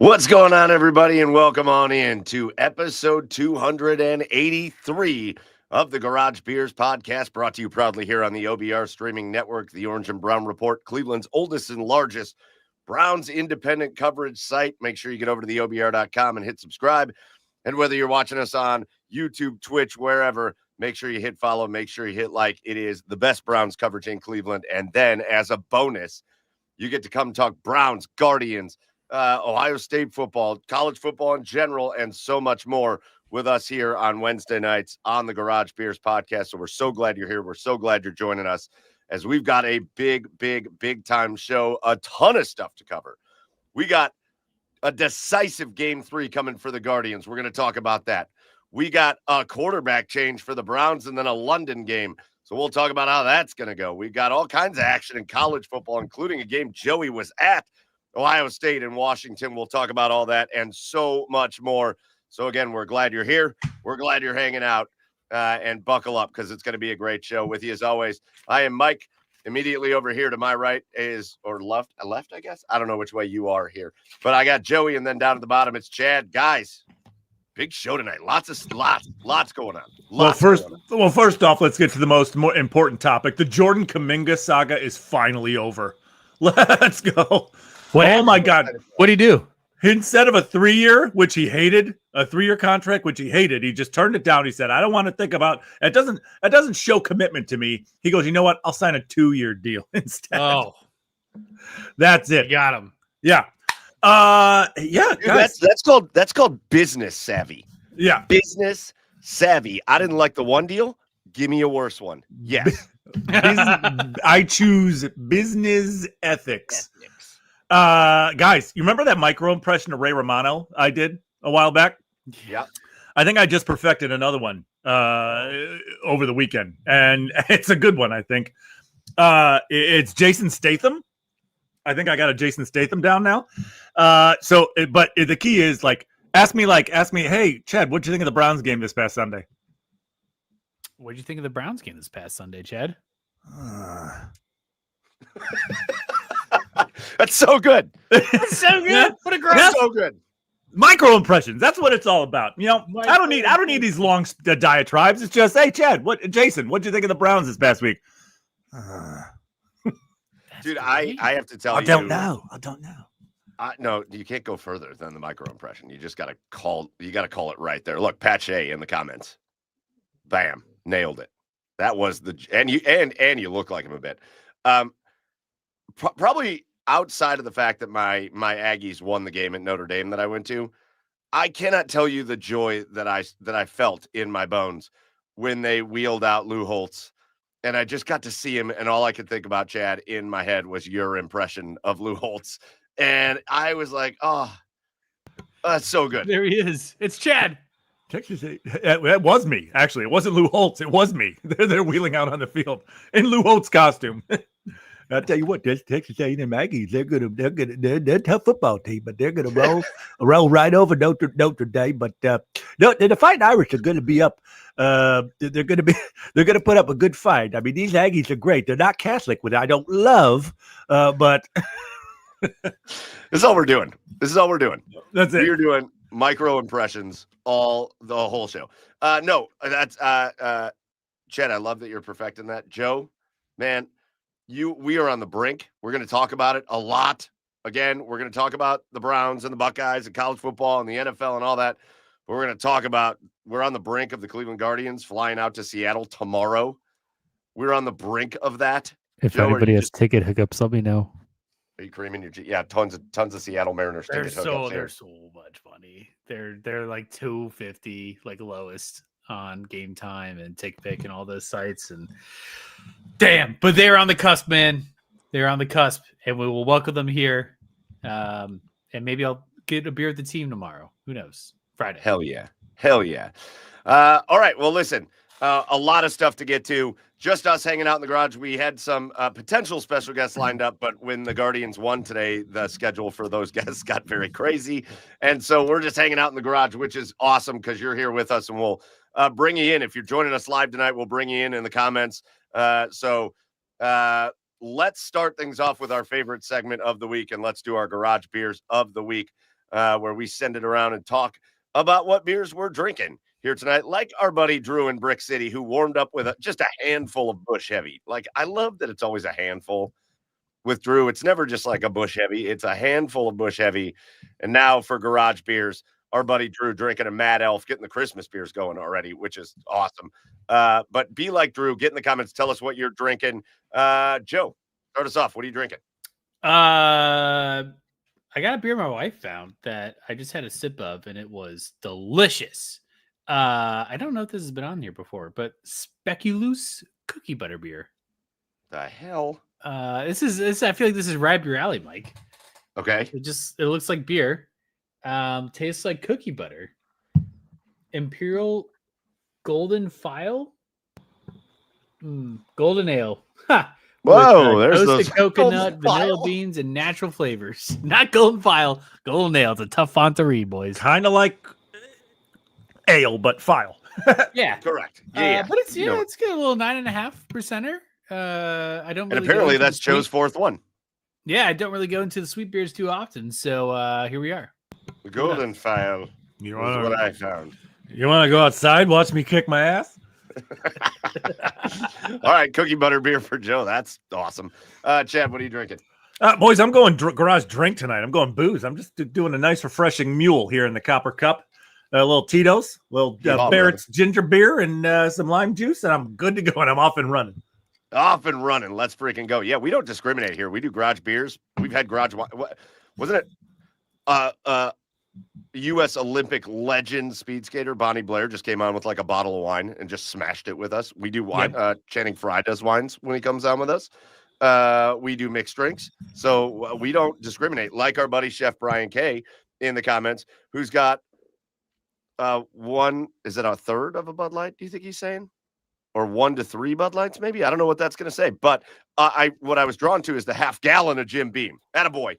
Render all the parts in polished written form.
What's going on, everybody, and welcome on in to episode 283 of the Garage Beers podcast, brought to you proudly here on the OBR streaming network, the Orange and Brown Report, Cleveland's oldest and largest Browns independent coverage site. Make sure you get over to the OBR.com and hit subscribe. And whether you're watching us on YouTube, Twitch, wherever, make sure you hit follow, make sure you hit like. It is the best Browns coverage in Cleveland. And then as a bonus, you get to come talk Browns, Guardians, Ohio State football, college football in general, and so much more with us here on Wednesday nights on the Garage Beers podcast. So we're so glad you're here. We're so glad you're joining us as we've got a big time show, a ton of stuff to cover. We got a decisive game 3 coming for the Guardians. We're going to talk about that. We got a quarterback change for the Browns and then a London game. So we'll talk about how that's going to go. We've got all kinds of action in college football, including a game Joey was at, Ohio State and Washington. We'll talk about all that and so much more. So, again, we're glad you're here. We're glad you're hanging out, and buckle up because it's going to be a great show. With you, as always, I am Mike. Immediately over here to my right is, or left, I guess. I don't know which way you are here. But I got Joey, and then down at the bottom, it's Chad. Guys, big show tonight. Lots going on. First off, let's get to the most important topic. The Jordan Kuminga saga is finally over. Let's go. Oh my God. What'd he do? Instead of a 3-year, which he hated, a 3-year contract, which he hated, he just turned it down. He said, I don't want to think about it. That doesn't show commitment to me. He goes, you know what? I'll sign a 2-year deal instead. Oh, that's it. You got him. Yeah. Dude, that's called business savvy. Yeah. Business savvy. I didn't like the one deal. Give me a worse one. Yes. I choose business ethics. Guys, you remember that micro impression of Ray Romano I did a while back? Yeah. I think I just perfected another one over the weekend, and it's a good one, I think. It's Jason Statham. I think I got a Jason Statham down now. But the key is, ask me, hey, Chad, what'd you think of the Browns game this past Sunday? What'd you think of the Browns game this past Sunday, Chad? That's so good. That's so good. Yeah. What a great. That's so good. Micro impressions. That's what it's all about. You know, I don't need these long diatribes. It's just, hey, Chad, Jason, what'd you think of the Browns this past week? Dude, I have to tell you. I don't know. No, you can't go further than the micro impression. You just got to call it right there. Look, Pat Shea in the comments. Bam. Nailed it. That was and you look like him a bit. Probably outside of the fact that my Aggies won the game at Notre Dame that I went to, I cannot tell you the joy that I felt in my bones when they wheeled out Lou Holtz, and I just got to see him, and all I could think about, Chad, in my head was your impression of Lou Holtz, and I was like, oh, that's so good. There he is. It's Chad. Texas A&M. That was me, actually. It wasn't Lou Holtz. It was me. They're wheeling out on the field in Lou Holtz costume. I'll tell you what, this Texas A&M Aggies, they're a tough football team, but they're gonna roll right over Notre Dame. But the Fighting Irish are gonna be up. They're gonna put up a good fight. I mean, these Aggies are great. They're not Catholic, which I don't love, but this is all we're doing. That's it. We're doing micro impressions the whole show. No, that's Chad, I love that you're perfecting that. Joe, man, we are on the brink. We're going to talk about it a lot. Again, we're going to talk about the Browns and the Buckeyes and college football and the NFL and all that. But we're going to talk about, we're on the brink of the Cleveland Guardians flying out to Seattle tomorrow. We're on the brink of that. If Joe, anybody has ticket hookups, let me know. Are you creaming your G? Yeah, tons of Seattle Mariners They're ticket hookups here. so much money. They're like $250, like lowest on Game Time and TickPick and all those sites. And damn, but they're on the cusp, man. They're on the cusp, and we will welcome them here. And maybe I'll get a beer with the team tomorrow. Who knows? Friday. Hell yeah. All right. Well, listen, a lot of stuff to get to. Just us hanging out in the garage. We had some potential special guests lined up, but when the Guardians won today, the schedule for those guests got very crazy. And so we're just hanging out in the garage, which is awesome because you're here with us, and we'll bring you in. If you're joining us live tonight, we'll bring you in the comments. So let's start things off with our favorite segment of the week, and let's do our garage beers of the week. where we send it around and talk about what beers we're drinking here tonight, like our buddy Drew in Brick City, who warmed up with just a handful of Busch Heavy. Like, I love that it's always a handful with Drew. It's never just like a Busch Heavy. It's a handful of Busch Heavy. And now for Garage Beers, our buddy Drew drinking a Mad Elf, getting the Christmas beers going already, which is awesome. But be like Drew. Get in the comments. Tell us what you're drinking. Joe, start us off. What are you drinking? I got a beer my wife found that I just had a sip of, and it was delicious. I don't know if this has been on here before, but Speculoos cookie butter beer. The hell? This I feel like this is right up your alley, Mike. Okay. It looks like beer. Tastes like cookie butter. Imperial Golden File. Golden Ale. Ha! Whoa, With, there's toasted those coconut, Golden vanilla File. beans, and natural flavors. Not Golden File, Golden Ale. It's a tough font to read, boys. Kind of like ale, but file. Yeah, Correct. Yeah. but it's You know, it's got a little 9.5%. I don't. and Really apparently go into that's the sweet- Joe's fourth one. Yeah, I don't really go into the sweet beers too often, so here we are. The Golden File You was what want I found. to go outside, watch me kick my ass? All right, cookie butter beer for Joe. That's awesome. Chad, what are you drinking? Boys, I'm going garage drink tonight. I'm going booze. I'm just doing a nice, refreshing mule here in the Copper Cup. A little Tito's, a little Yeah, Barrett's ginger beer, and some lime juice, and I'm good to go, and I'm off and running. Off and running. Let's freaking go. Yeah, we don't discriminate here. We do garage beers. We've had garage wine. Wasn't it? U.S. Olympic legend speed skater Bonnie Blair just came on with like a bottle of wine and just smashed it with us. We do wine. Channing Frye does wines when he comes on with us. We do mixed drinks. So we don't discriminate, like our buddy Chef Brian K in the comments, who's got one, is it a third of a Bud Light, do you think he's saying? Or 1 to 3 Bud Lights, maybe? I don't know what that's going to say. But what I was drawn to is the half gallon of Jim Beam. Attaboy.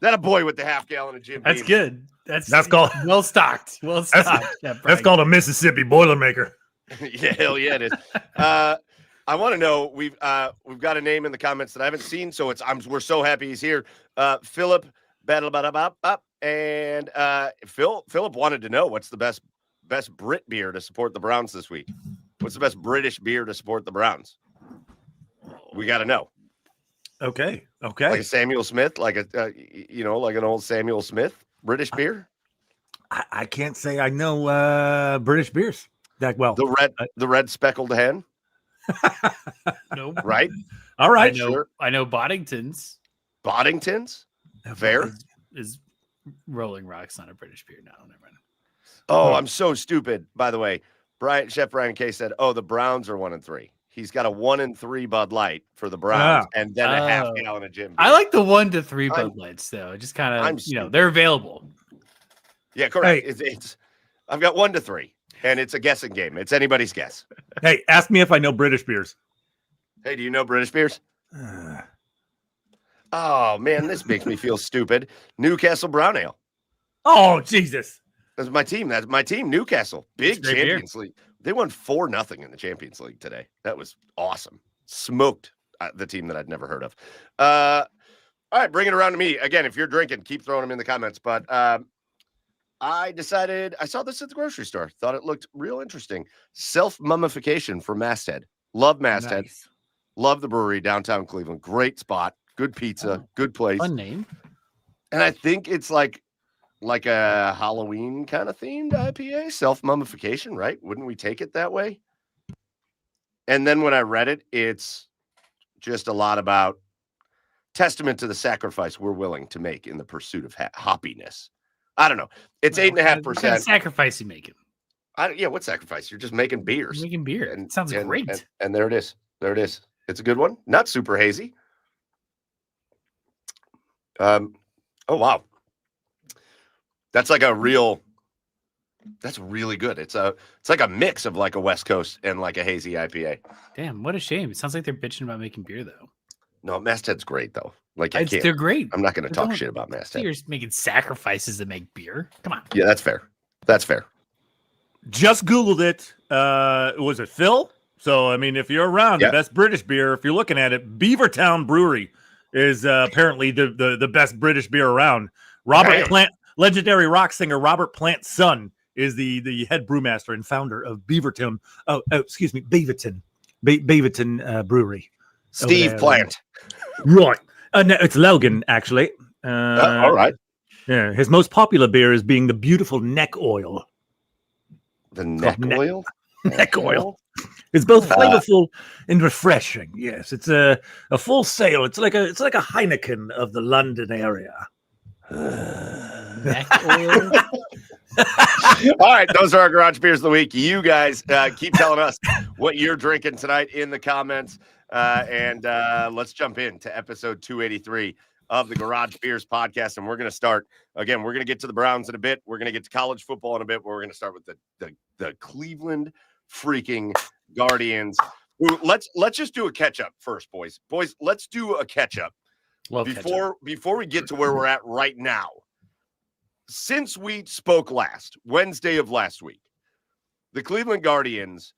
Attaboy with the half gallon of Jim That's Beam. good. That's called well stocked. Well stocked. That's called a Mississippi Boilermaker. Yeah, hell yeah, it is. I want to know, we've got a name in the comments that I haven't seen, so we're so happy he's here. Philip and Philip wanted to know what's the best Brit beer to support the Browns this week. What's the best British beer to support the Browns? We got to know. Okay. Like a Samuel Smith, like like an old Samuel Smith British beer. I can't say I know British beers that well. The red speckled hen, Nope. right? All right. I know Boddington's Boddington's, fair. is Rolling Rock's not a British beer. No, never mind. Oh, I'm so stupid. By the way, Chef Brian K said, "Oh, the Browns are 1 and 3." He's got a 1 and 3 Bud Light for the Browns, and then a half gallon of Jim Beam. I like the 1 to 3 Bud Lights though. Just kind of, they're available. Yeah, correct. It's I've got 1 to 3, and it's a guessing game. It's anybody's guess. Hey, ask me if I know British beers. Hey, do you know British beers? Oh man, this makes me feel stupid. Newcastle Brown Ale. Oh, Jesus. That's my team. That's my team, Newcastle. Big Great Champions League. They won 4-0 in the Champions League today. That was awesome. Smoked the team that I'd never heard of. All right, bring it around to me. Again, if you're drinking, keep throwing them in the comments. But I decided, I saw this at the grocery store. Thought it looked real interesting. Self-mummification for Masthead. Love Masthead. Nice. Love the brewery downtown Cleveland. Great spot. Good pizza. Good place. Fun name. And I think it's like a Halloween kind of themed IPA, self-mummification, right? Wouldn't we take it that way? And then when I read it, it's just a lot about testament to the sacrifice we're willing to make in the pursuit of hoppiness. I don't know. It's 8.5%. What kind of sacrifice you making? Yeah, what sacrifice? You're just making beers. Making beer. Sounds great. And there it is. There it is. It's a good one. Not super hazy. Oh, wow. That's like that's really good. It's like a mix of like a West Coast and like a hazy IPA. Damn, what a shame. It sounds like they're bitching about making beer though. No, Masthead's great though. Like They're great. I'm not going to talk Don't- shit about Masthead. You're making sacrifices to make beer. Come on. Yeah, that's fair. That's fair. Just Googled it. Was it Phil? So, I mean, if you're around, Yeah. the best British beer, if you're looking at it, Beavertown Brewery is apparently the best British beer around. Robert Right. Legendary rock singer Robert Plant's son is the head brewmaster and founder of Beaverton. Beaverton Brewery. Steve Plant. Right. No, it's Logan, actually. All right. Yeah, his most popular beer is being the beautiful neck oil. The neck oil? Neck oil. It's both flavorful and refreshing. Yes, it's a full sale. It's like a Heineken of the London area. Neck oil. All right, those are our garage beers of the week. You guys keep telling us what you're drinking tonight in the comments, and let's jump into episode 283 of the Garage Beers podcast. And we're going to start again. We're going to get to the Browns in a bit. We're going to get to college football in a bit. We're going to start with the Cleveland freaking Guardians. Let's just do a catch up first, boys. Let's do a catch up before we get to where we're at right now. Since we spoke last, Wednesday of last week, the Cleveland Guardians,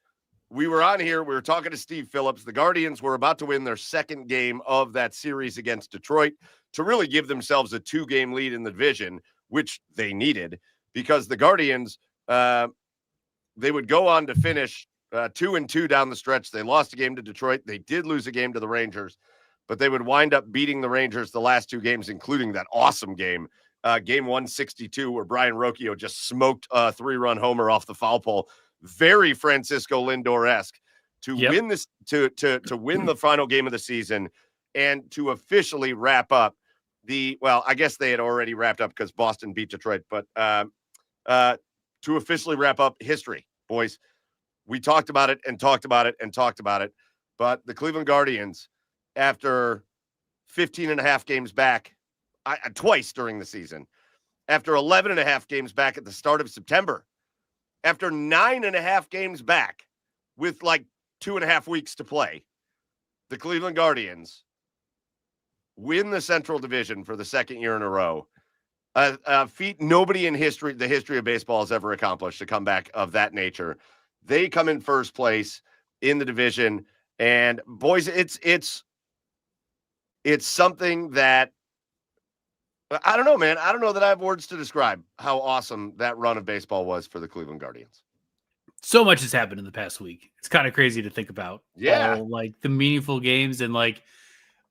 we were on here, we were talking to Steve Phillips. The Guardians were about to win their second game of that series against Detroit to really give themselves a 2-game lead in the division, which they needed because the Guardians, they would go on to finish 2-2 down the stretch. They lost a game to Detroit. They did lose a game to the Rangers, but they would wind up beating the Rangers the last 2 games, including that awesome game. Game 162, where Brian Rocchio just smoked a 3-run homer off the foul pole. Very Francisco Lindor-esque to win this, to win the final game of the season and to officially wrap up I guess they had already wrapped up because Boston beat Detroit, but to officially wrap up history, boys. We talked about it and talked about it and talked about it, but the Cleveland Guardians, after 15 and a half games back, twice during the season, after 11 and a half games back at the start of September, after 9 and a half games back with like 2.5 weeks to play, the Cleveland Guardians win the Central Division for the second year in a row. A feat nobody in the history of baseball has ever accomplished, a comeback of that nature. They come in first place in the division, and boys, it's something that I don't know, man. I don't know that I have words to describe how awesome that run of baseball was for the Cleveland Guardians. So much has happened in the past week. It's kind of crazy to think about. Yeah. Like the meaningful games, and like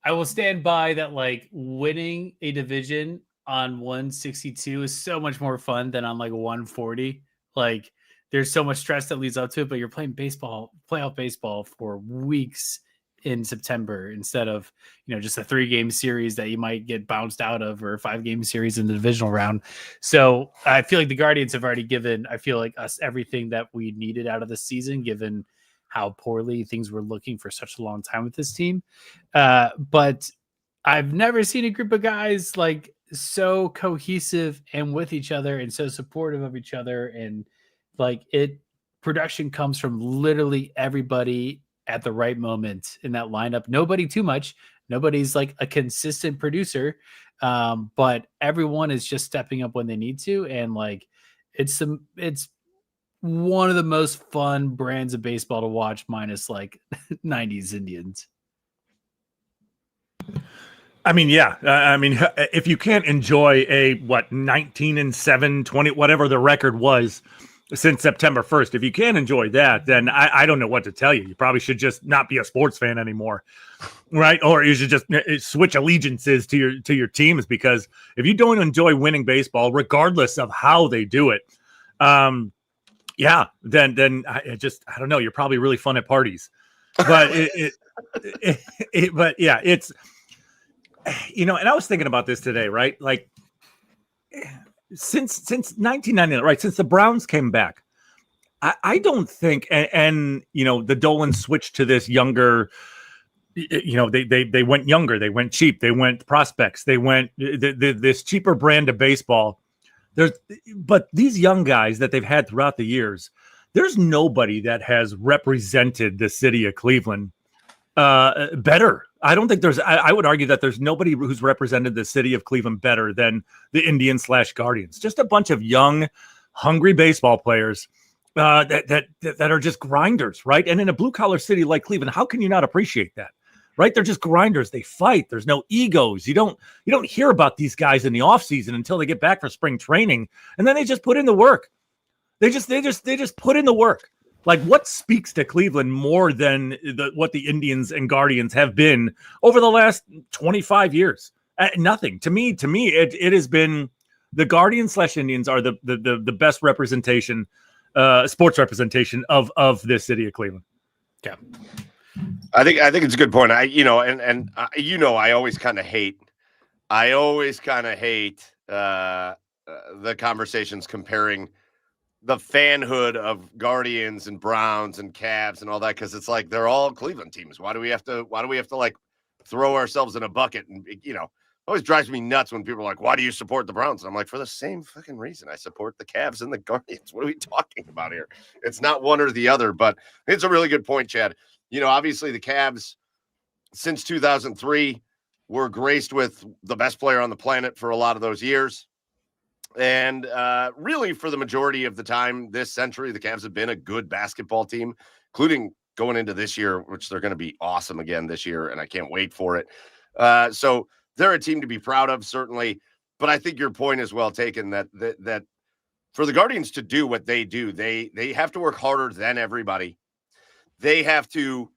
I will stand by that, like winning a division on 162 is so much more fun than on like 140. Like there's so much stress that leads up to it, but you're playing playoff baseball for weeks in September instead of, just a 3-game series that you might get bounced out of, or a 5-game series in the divisional round. So I feel like the Guardians have already given, us everything that we needed out of the season, given how poorly things were looking for such a long time with this team. But I've never seen a group of guys like so cohesive and with each other and so supportive of each other. And like production comes from literally everybody at the right moment in that lineup. Nobody too much. Nobody's like a consistent producer. But everyone is just stepping up when they need to. And like, it's one of the most fun brands of baseball to watch, minus like 90s Indians. I mean, yeah. If you can't enjoy a 19-7, 20, whatever the record was since September 1st, if you can't enjoy that, then I don't know what to tell you. You probably should just not be a sports fan anymore, right? Or you should just switch allegiances to your teams, because if you don't enjoy winning baseball, regardless of how they do it, then I don't know. You're probably really fun at parties, but but yeah, it's. And I was thinking about this today, right? Like since 1999, right? Since the Browns came back, I don't think, and the Dolan switched to this younger, they went younger, they went cheap, they went prospects, they went this cheaper brand of baseball. But these young guys that they've had throughout the years, there's nobody that has represented the city of Cleveland better. I don't think I would argue that there's nobody who's represented the city of Cleveland better than the Indians/Guardians. Just a bunch of young, hungry baseball players that are just grinders, right? And in a blue collar city like Cleveland, how can you not appreciate that, right? They're just grinders. They fight. There's no egos. You don't hear about these guys in the offseason until they get back for spring training, and then they just put in the work. They just put in the work. Like, what speaks to Cleveland more than what the Indians and Guardians have been over the last 25 years? Nothing. To me, it has been the Guardians / Indians are the best representation, sports representation of this city of Cleveland. Yeah. I think it's a good point. I always kind of hate the conversations comparing the fanhood of Guardians and Browns and Cavs and all that, because it's like they're all Cleveland teams. Why do we have to like throw ourselves in a bucket? And it always drives me nuts when people are like, why do you support the Browns? And I'm like, for the same fucking reason I support the Cavs and the Guardians. What are we talking about here? It's not one or the other, but it's a really good point, Chad. Obviously the Cavs since 2003 were graced with the best player on the planet for a lot of those years. And really, for the majority of the time this century, the Cavs have been a good basketball team, including going into this year, which they're going to be awesome again this year, and I can't wait for it. So they're a team to be proud of, certainly. But I think your point is well taken that for the Guardians to do what they do, they have to work harder than everybody. They have to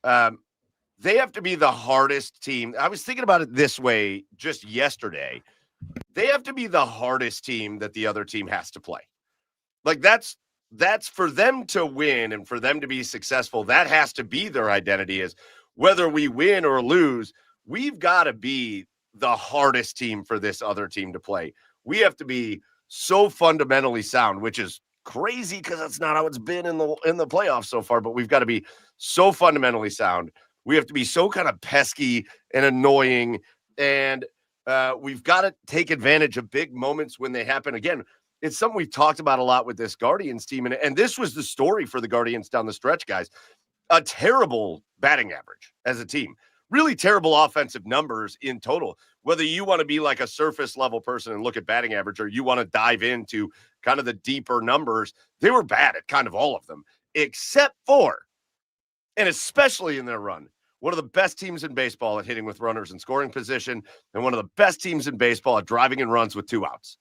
be the hardest team. I was thinking about it this way just yesterday. They have to be the hardest team that the other team has to play. Like that's for them to win and for them to be successful. That has to be their identity, is whether we win or lose, we've got to be the hardest team for this other team to play. We have to be so fundamentally sound, which is crazy because that's not how it's been in the playoffs so far, but we've got to be so fundamentally sound. We have to be so kind of pesky and annoying, and we've got to take advantage of big moments when they happen. Again, it's something we've talked about a lot with this Guardians team. And this was the story for the Guardians down the stretch, guys. A terrible batting average as a team. Really terrible offensive numbers in total. Whether you want to be like a surface level person and look at batting average, or you want to dive into kind of the deeper numbers, they were bad at kind of all of them, except for, and especially in their run, one of the best teams in baseball at hitting with runners in scoring position, and one of the best teams in baseball at driving in runs with 2 outs.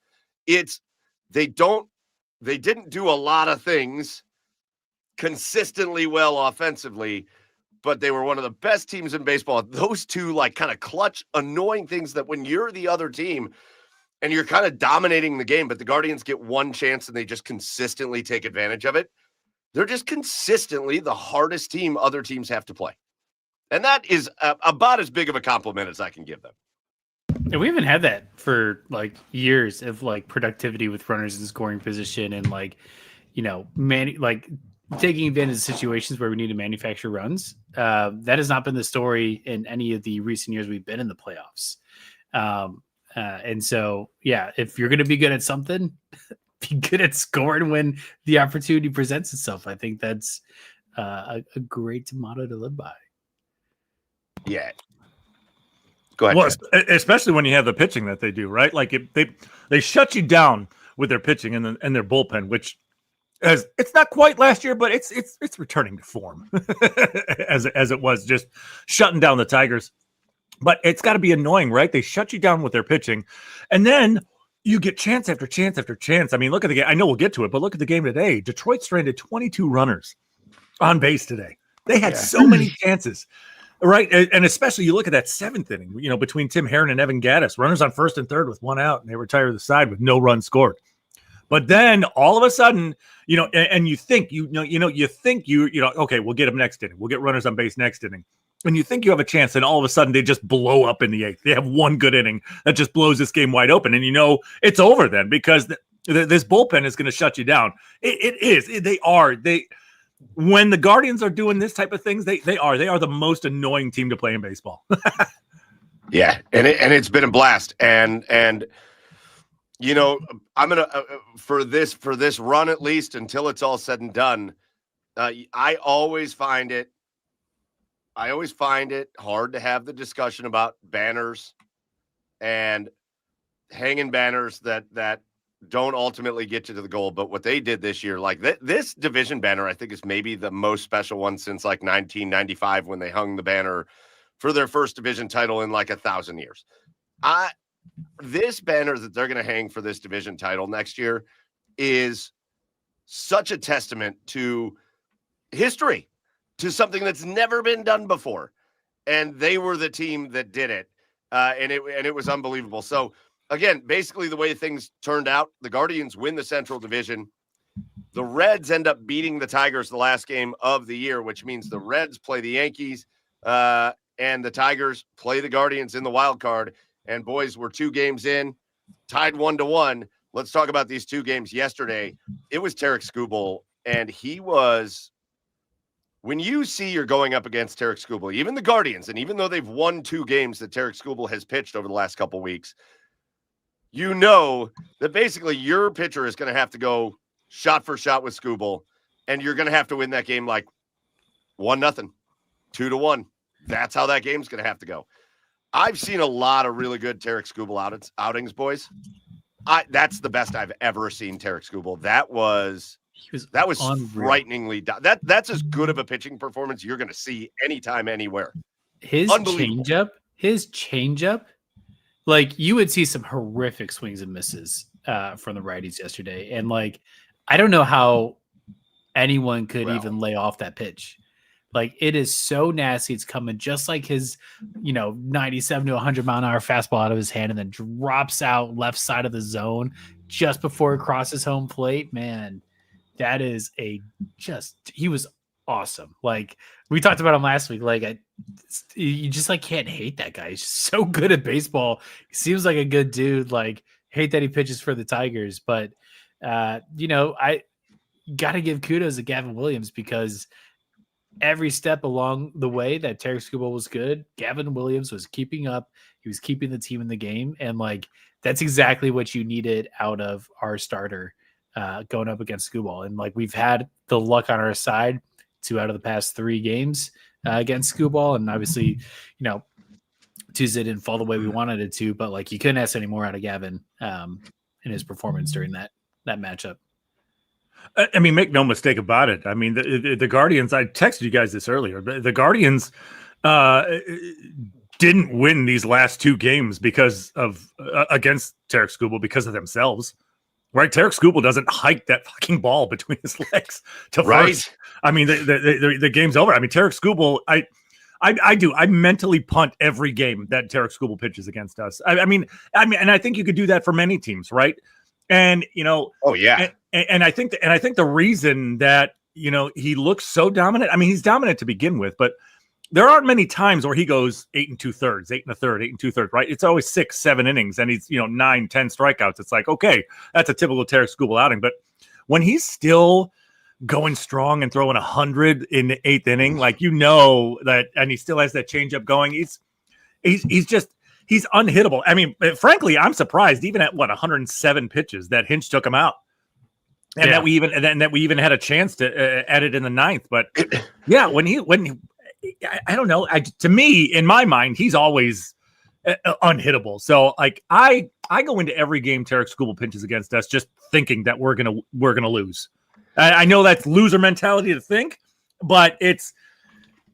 They didn't do a lot of things consistently well offensively, but they were one of the best teams in baseball at those two, like, kind of clutch, annoying things that when you're the other team and you're kind of dominating the game, but the Guardians get one chance and they just consistently take advantage of it. They're just consistently the hardest team other teams have to play. And that is about as big of a compliment as I can give them. And we haven't had that for like years of like productivity with runners in scoring position and taking advantage of situations where we need to manufacture runs. That has not been the story in any of the recent years we've been in the playoffs. And so, yeah, if you're going to be good at something, be good at scoring when the opportunity presents itself. I think that's a great motto to live by. Yeah. Go ahead. Well, especially when you have the pitching that they do, right? Like they shut you down with their pitching and their bullpen, which it's not quite last year, but it's returning to form as it was, just shutting down the Tigers. But it's got to be annoying, right? They shut you down with their pitching, and then you get chance after chance after chance. I mean, look at the game. I know we'll get to it, but look at the game today. Detroit stranded 22 runners on base today. They had so many chances. Right, and especially you look at that 7th inning, between Tim Herron and Evan Gattis, runners on first and third with 1 out, and they retire the side with no run scored. But then all of a sudden, and you think okay, we'll get them next inning, we'll get runners on base next inning, and you think you have a chance, and all of a sudden they just blow up in the 8th. They have one good inning that just blows this game wide open, and it's over then because this bullpen is going to shut you down. It is. When the Guardians are doing this type of things, they are the most annoying team to play in baseball. Yeah, and it's been a blast, and I'm gonna for this run, at least until it's all said and done. I always find it hard to have the discussion about banners and hanging banners that don't ultimately get you to the goal. But what they did this year, like this division banner, I think is maybe the most special one since like 1995 when they hung the banner for their first division title in like 1,000 years. This banner that they're going to hang for this division title next year is such a testament to history, to something that's never been done before. And they were the team that did it. And it was unbelievable. So again, basically the way things turned out, the Guardians win the Central Division. The Reds end up beating the Tigers the last game of the year, which means the Reds play the Yankees and the Tigers play the Guardians in the wild card. And boys, we're 2 games in, tied 1-1. Let's talk about these 2 games yesterday. It was Tarik Skubal, and he was, when you see you're going up against Tarik Skubal, even the Guardians, and even though they've won 2 games that Tarik Skubal has pitched over the last couple weeks, you know that basically your pitcher is going to have to go shot for shot with Skubal, and you're going to have to win that game like 1-0, 2-1. That's how that game's going to have to go. I've seen a lot of really good Tarik Skubal outings, boys. That's the best I've ever seen Tarik Skubal. That was frighteningly that's as good of a pitching performance you're going to see anytime, anywhere. His changeup, like you would see some horrific swings and misses from the righties yesterday, and like I don't know how anyone could even lay off that pitch. Like it is so nasty. It's coming just like his, 97 to 100 mile an hour fastball out of his hand and then drops out left side of the zone just before it crosses home plate. Man, that is he was awesome. Like we talked about him last week. Like you just like can't hate that guy. He's just so good at baseball. He seems like a good dude. Like hate that he pitches for the Tigers, but I got to give kudos to Gavin Williams because every step along the way that Tarik Skubal was good, Gavin Williams was keeping up. He was keeping the team in the game. And like, that's exactly what you needed out of our starter going up against Skubal. And like, we've had the luck on our side 2 out of the past 3 games against Skubal. And obviously, Tuesday didn't fall the way we wanted it to, but like you couldn't ask any more out of Gavin in his performance during that matchup. I mean, make no mistake about it. I mean, the Guardians, I texted you guys this earlier, but the Guardians didn't win these last 2 games because of against Tarik Skubal because of themselves, right? Tarik Skubal doesn't hike that fucking ball between his legs to first. I mean, the game's over. I mean, Tarik Skubal, I mentally punt every game that Tarik Skubal pitches against us. I mean, and I think you could do that for many teams, right? And oh yeah, and I think the reason that he looks so dominant. I mean, he's dominant to begin with, but there aren't many times where he goes 8 2/3, 8 1/3, 8 2/3, right? It's always 6, 7 innings, and he's 9, 10 strikeouts. It's like, okay, that's a typical Tarik Skubal outing. But when he's still going strong and throwing 100 in the 8th inning, like that, and he still has that changeup going, he's unhittable. I mean, frankly, I'm surprised even at 107 pitches that Hinch took him out. And that we even had a chance to add it in the 9th. But yeah, when I don't know, to me, in my mind, he's always unhittable. So like I go into every game Tarik Skubal pitches against us just thinking that we're gonna lose. I know that's loser mentality to think, but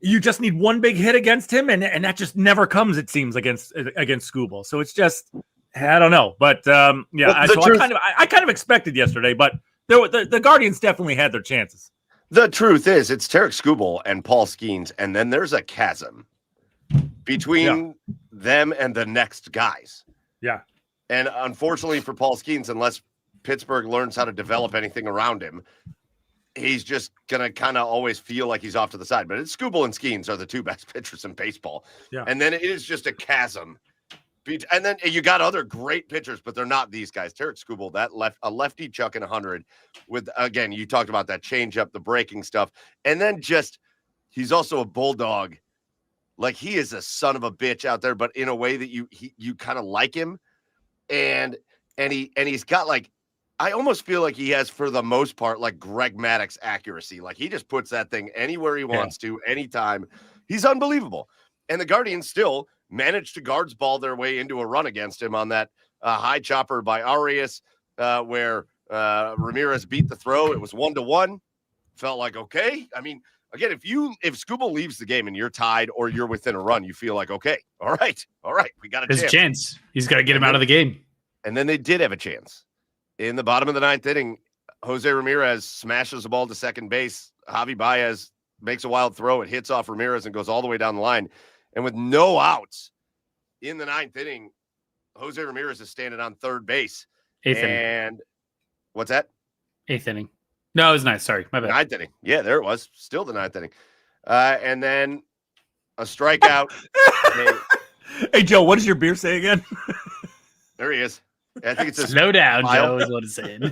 you just need one big hit against him, and that just never comes, it seems, against Skubal. So it's just, I don't know. But I kind of expected yesterday, but the Guardians definitely had their chances. The truth is, it's Tarik Skubal and Paul Skeens, and then there's a chasm between them and the next guys. Yeah. And unfortunately for Paul Skeens, unless Pittsburgh learns how to develop anything around him, he's just going to kind of always feel like he's off to the side. But it's Skubal and Skeens are the 2 best pitchers in baseball. Yeah. And then it is just a chasm. And then you got other great pitchers, but they're not these guys. Tarik Skubal, a lefty chucking 100 with, again, you talked about that changeup, the breaking stuff. And then he's also a bulldog. Like he is a son of a bitch out there, but in a way that you kind of like him. And he's got like, I almost feel like he has, for the most part, like Greg Maddux accuracy. Like he just puts that thing anywhere he wants to, anytime. He's unbelievable. And the Guardians still managed to guards ball their way into a run against him on that high chopper by Arias, where Ramirez beat the throw. It was 1-1. Felt like, okay. I mean, Again, if Skubal leaves the game and you're tied or you're within a run, you feel like, okay, all right, we got a There's chance. a chance. He's got to get him And out of the game. And then they did have a chance. In the bottom of the ninth inning, Jose Ramirez smashes the ball to second base. Javi Baez makes a wild throw. It hits off Ramirez and goes all the way down the line. And with no outs in the ninth inning, Jose Ramirez is standing on third base. Eighth inning. And what's that? Eighth inning. No, it was ninth. Sorry, my bad. Ninth inning. Yeah, there it was. Still the ninth inning. And then a strikeout. Hey, Joe, what does your beer say again? There he is. I think it's a Slow down, smile. Joe, is what it's saying.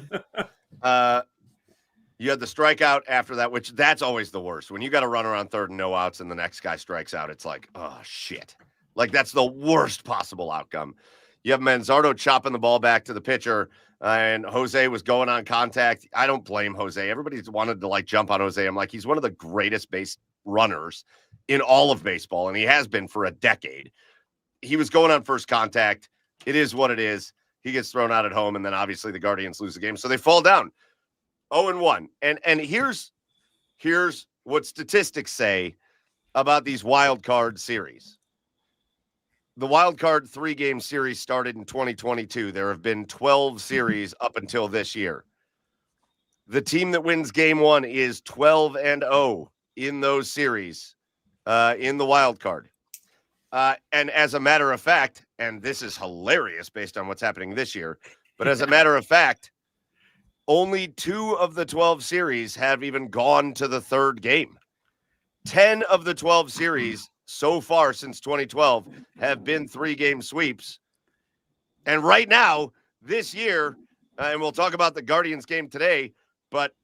You had the strikeout after that, which that's always the worst. When you got a runner on third and no outs and the next guy strikes out, it's like, oh, shit. Like, that's the worst possible outcome. You have Manzardo chopping the ball back to the pitcher, and Jose was going on contact. I don't blame Jose. Everybody's wanted to, like, jump on Jose. I'm like, he's one of the greatest base runners in all of baseball, and he has been for a decade. He was going on first contact. It is what it is. He gets thrown out at home, and then obviously the Guardians lose the game. So they fall down 0-1. And here's what statistics say about these wild card series. The wild card 3-game series started in 2022. There have been 12 series up until this year. The team that wins game 1 is 12-0 in those series in the wild card. And as a matter of fact, and this is hilarious based on what's happening this year, but as a matter of fact, only 2 of the 12 series have even gone to the third game. 10 of the 12 series so far since 2012 have been 3-game sweeps. And right now, this year, and we'll talk about the Guardians game today, but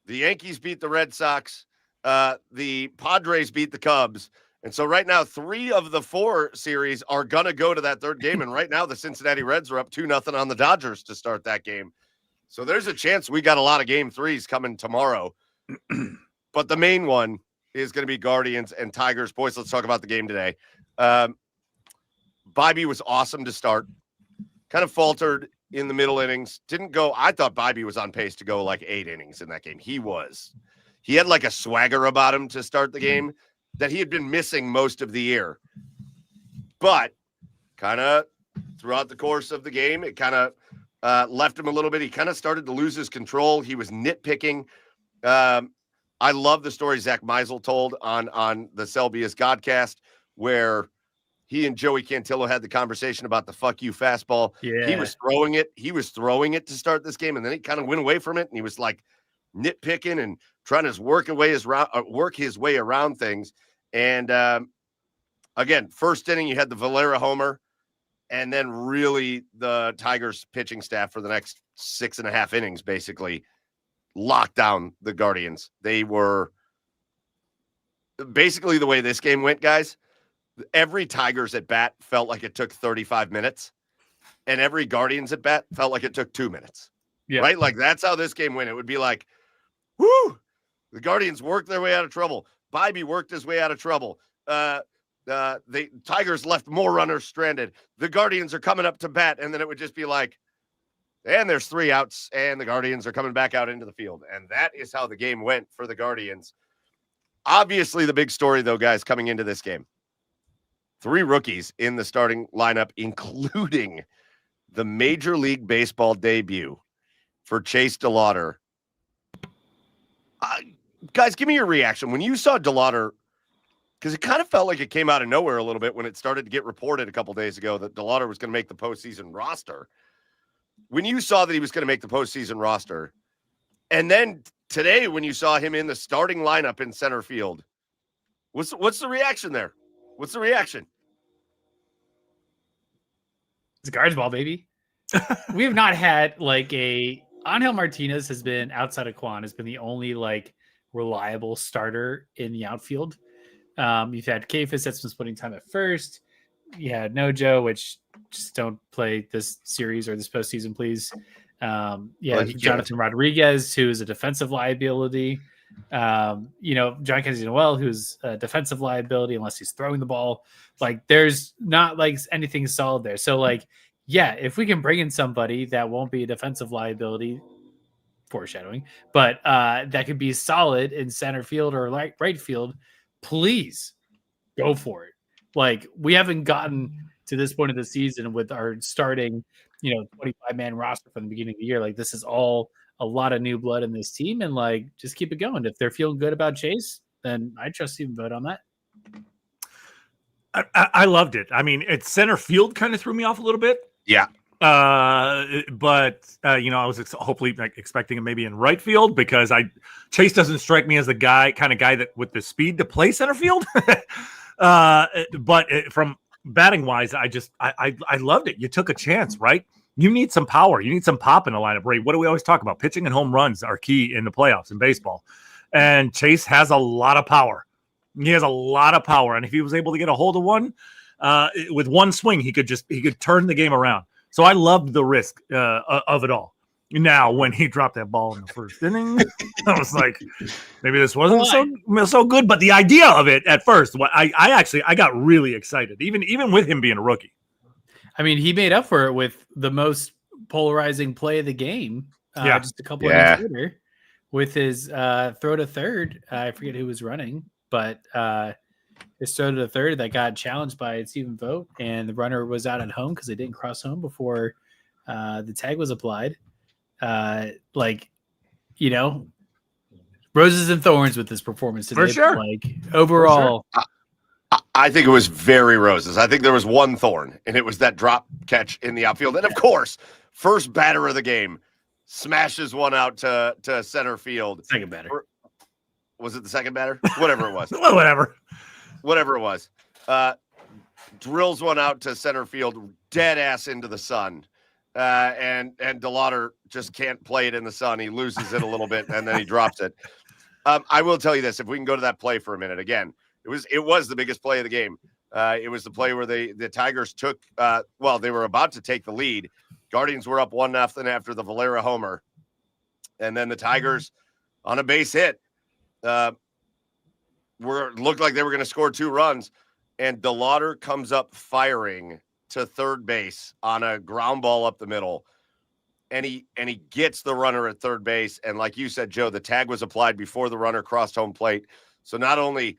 the Yankees beat the Red Sox. The Padres beat the Cubs. And so right now, 3 of the 4 series are going to go to that third game. And right now, the Cincinnati Reds are up 2-0 on the Dodgers to start that game. So there's a chance we got a lot of game 3s coming tomorrow. But the main one is going to be Guardians and Tigers. Boys, let's talk about the game today. Bibee was awesome to start. Kind of faltered in the middle innings. Didn't go. I thought Bibee was on pace to go like 8 innings in that game. He was. He had like a swagger about him to start the game that he had been missing most of the year. But kind of throughout the course of the game, it kind of left him a little bit. He kind of started to lose his control. He was nitpicking. I love the story Zach Meisel told on the Selby is Godcast, where he and Joey Cantillo had the conversation about the fuck you fastball. Yeah. He was throwing it. He was throwing it to start this game, and then he kind of went away from it, and he was like nitpicking and trying to work his way around things. And again, first inning, you had the Valera homer, and then really the Tigers pitching staff for the next 6.5 innings basically locked down the Guardians. They were basically the way this game went, guys. Every Tigers at bat felt like it took 35 minutes, and every Guardians at bat felt like it took 2 minutes. Yeah. Right? Like that's how this game went. It would be like, whoo, the Guardians worked their way out of trouble. Bibee worked his way out of trouble. The Tigers left more runners stranded. The Guardians are coming up to bat, and then it would just be like, and there's 3 outs, and the Guardians are coming back out into the field. And that is how the game went for the Guardians. Obviously, the big story, though, guys, coming into this game, 3 rookies in the starting lineup, including the Major League Baseball debut for Chase DeLauter. Guys, give me your reaction. When you saw DeLauter, because it kind of felt like it came out of nowhere a little bit when it started to get reported a couple days ago that DeLauter was going to make the postseason roster. When you saw that he was going to make the postseason roster, and then today when you saw him in the starting lineup in center field, what's the reaction there? What's the reaction? It's a Guards ball, baby. We have not had like Angel Martinez has been outside of Kwan has been the only like reliable starter in the outfield. You've had Kafis that's been splitting time at first. You had Nojo, which just don't play this series or this postseason, please. Jonathan Rodriguez, who is a defensive liability. John Kennedy Noel, who's a defensive liability unless he's throwing the ball. Like, there's not like anything solid there. So, like, yeah, if we can bring in somebody that won't be a defensive liability, foreshadowing, but that could be solid in center field or right field. Please go for it. Like, we haven't gotten to this point of the season with our starting, 25-man roster from the beginning of the year. Like, this is all a lot of new blood in this team, and like, just keep it going. If they're feeling good about Chase, then I trust Steven Vogt on that. I loved it. I mean, it's center field kind of threw me off a little bit. Yeah. But I was hopefully expecting him maybe in right field, because Chase doesn't strike me as the kind of guy that with the speed to play center field. But from batting wise, I loved it. You took a chance, right? You need some power. You need some pop in the lineup, right? What do we always talk about? Pitching and home runs are key in the playoffs in baseball. And Chase has a lot of power. He has a lot of power. And if he was able to get a hold of one, with one swing, he could turn the game around. So I loved the risk of it all. Now, when he dropped that ball in the first inning, I was like, maybe this wasn't so good. But the idea of it at first, I got really excited, even with him being a rookie. I mean, he made up for it with the most polarizing play of the game just a couple of minutes later with his throw to third. I forget who was running, but his throw to the third that got challenged by Steven Vogt, and the runner was out at home because they didn't cross home before the tag was applied. Roses and thorns with this performance today. For sure. Like, overall, I think it was very roses. I think there was one thorn, and it was that drop catch in the outfield. And of course, first batter of the game smashes one out to center field. Second batter. Was it the second batter? Whatever it was. Whatever it was. Drills one out to center field, dead ass into the sun. And DeLauder just can't play it in the sun. He loses it a little bit, and then he drops it. I will tell you this: if we can go to that play for a minute again, it was the biggest play of the game. It was the play where the Tigers took. They were about to take the lead. Guardians were up 1-0 after the Valera homer, and then the Tigers on a base hit looked like they were going to score 2 runs, and DeLauder comes up firing to third base on a ground ball up the middle, and he gets the runner at third base. And like you said, Joe, the tag was applied before the runner crossed home plate. So not only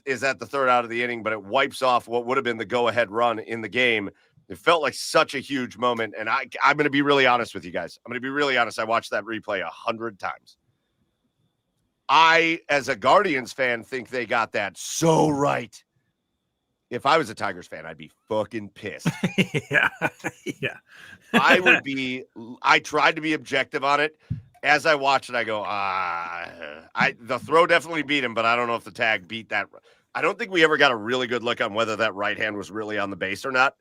is that the third out of the inning, but it wipes off what would have been the go-ahead run in the game. It felt like such a huge moment. And I'm going to be really honest with you guys. I'm going to be really honest. I watched that replay 100 times. I, as a Guardians fan, think they got that so right. If I was a Tigers fan, I'd be fucking pissed. Yeah. I tried to be objective on it. As I watched it, I go, the throw definitely beat him, but I don't know if the tag beat that. I don't think we ever got a really good look on whether that right hand was really on the base or not.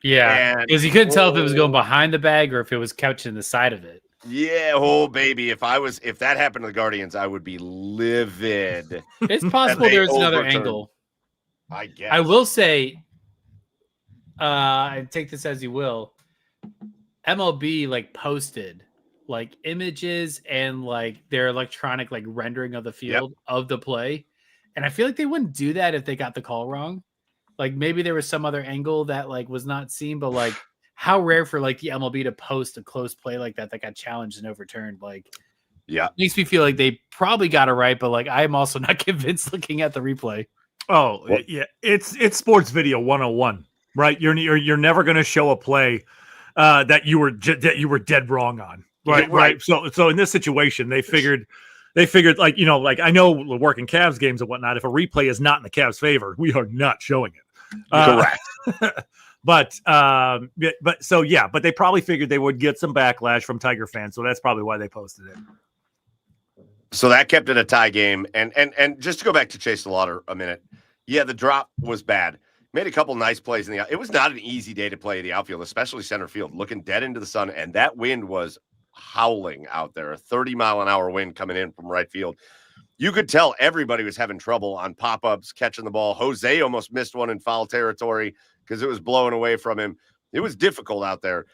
Yeah, because you couldn't tell if it was going behind the bag or if it was couching the side of it. Yeah, oh baby, if that happened to the Guardians, I would be livid. It's possible there's another angle. I guess. I will say, and take this as you will, MLB posted images and their electronic rendering of the field of the play. And I feel like they wouldn't do that if they got the call wrong. Maybe there was some other angle that was not seen, but how rare for the MLB to post a close play like that got challenged and overturned. Makes me feel like they probably got it right, but I'm also not convinced looking at the replay. Oh, yeah. It's sports video 101, right? You're never going to show a play that you were dead wrong on. Right. So in this situation, they figured I know working Cavs games and whatnot, if a replay is not in the Cavs' favor, we are not showing it. Correct. But they probably figured they would get some backlash from Tiger fans. So that's probably why they posted it. So that kept it a tie game. And just to go back to Chase DeLauder a minute. Yeah, the drop was bad. Made a couple nice plays in the outfield. It was not an easy day to play the outfield, especially center field, looking dead into the sun. And that wind was howling out there, a 30-mile-an-hour wind coming in from right field. You could tell everybody was having trouble on pop-ups, catching the ball. Jose almost missed one in foul territory because it was blowing away from him. It was difficult out there.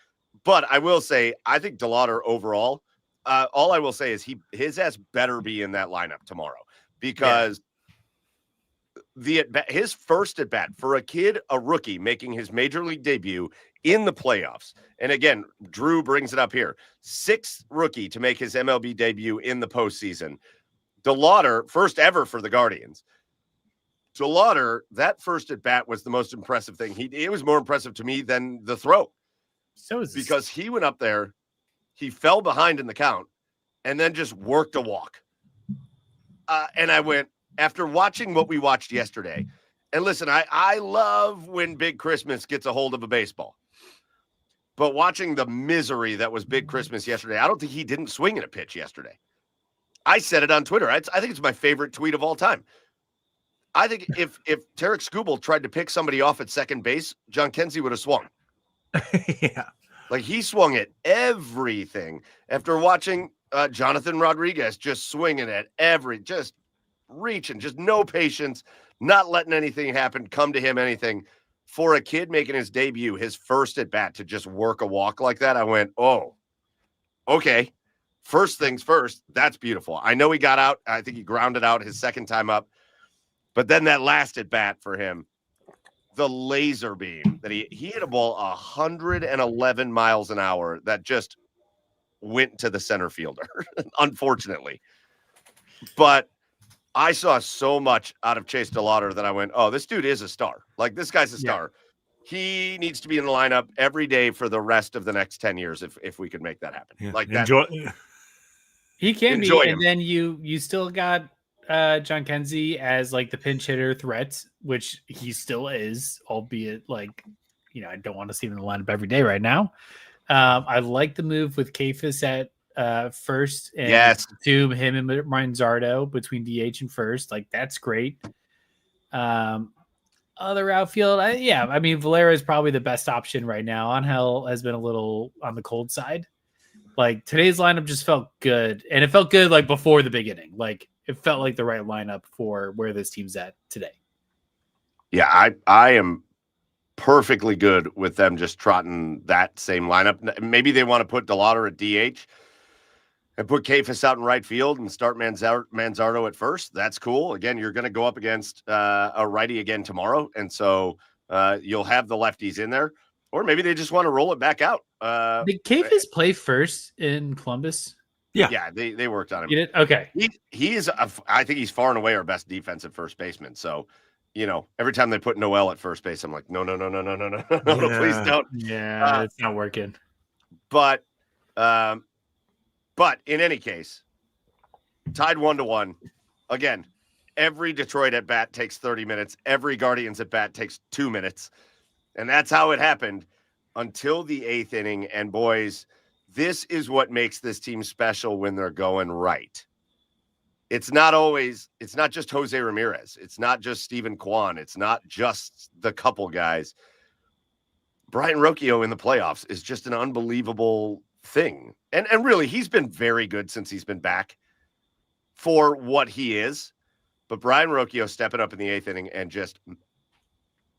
But I will say, I think DeLauder overall, all I will say is his ass better be in that lineup tomorrow, because his first at bat for a rookie making his major league debut in the playoffs. And again, Drew brings it up here. 6th rookie to make his MLB debut in the postseason. DeLauder, first ever for the Guardians. DeLauder, that first at bat was the most impressive thing. It was more impressive to me than the throw. So is Because he went up there, he fell behind in the count, and then just worked a walk. And I went, after watching what we watched yesterday, and listen, I love when Big Christmas gets a hold of a baseball. But watching the misery that was Big Christmas yesterday, I don't think he didn't swing at a pitch yesterday. I said it on Twitter. I think it's my favorite tweet of all time. I think if Tarek Skubal tried to pick somebody off at second base, John Kenzie would have swung. Yeah. Like he swung at everything after watching Jonathan Rodriguez just swinging at just reaching, just no patience, not letting anything happen, come to him, anything. For a kid making his debut, his first at bat to just work a walk like that, I went, oh, okay. First things first, that's beautiful. I know he got out. I think he grounded out his second time up. But then that last at bat for him, the laser beam that he hit a ball 111 miles an hour that just went to the center fielder, unfortunately. But I saw so much out of Chase DeLauder that I went, oh, this dude is a star. Like, this guy's a star. He needs to be in the lineup every day for the rest of the next 10 years if we could make that happen. Yeah. Like that. he can be, enjoy and him. then you still got John Kenzie as like the pinch hitter threat, which he still is, albeit like, I don't want to see him in the lineup every day right now. I like the move with Kafis at first, and to him and Manzardo between DH and first. Like, that's great. Other outfield, Valera is probably the best option right now. Angel has been a little on the cold side. Like, today's lineup just felt good, and it felt good like before the beginning. Like, it felt like the right lineup for where this team's at today. Yeah, I am perfectly good with them just trotting that same lineup. Maybe they want to put DeLauder at DH and put Kafis out in right field and start Manzardo at first. That's cool. Again, you're going to go up against a righty again tomorrow, and so you'll have the lefties in there. Or maybe they just want to roll it back out. Did Kafis play first in Columbus? Yeah, they worked on him. You did? Okay. He is, I think he's far and away our best defensive first baseman. So, every time they put Noel at first base, I'm like, no, please don't. Yeah, it's not working. But in any case, tied 1-1. Again, every Detroit at bat takes 30 minutes. Every Guardians at bat takes 2 minutes. And that's how it happened until the 8th inning. And boys, this is what makes this team special when they're going right. It's not just Jose Ramirez. It's not just Steven Kwan. It's not just the couple guys. Brian Rocchio in the playoffs is just an unbelievable thing. And really, he's been very good since he's been back for what he is. But Brian Rocchio stepping up in the 8th inning and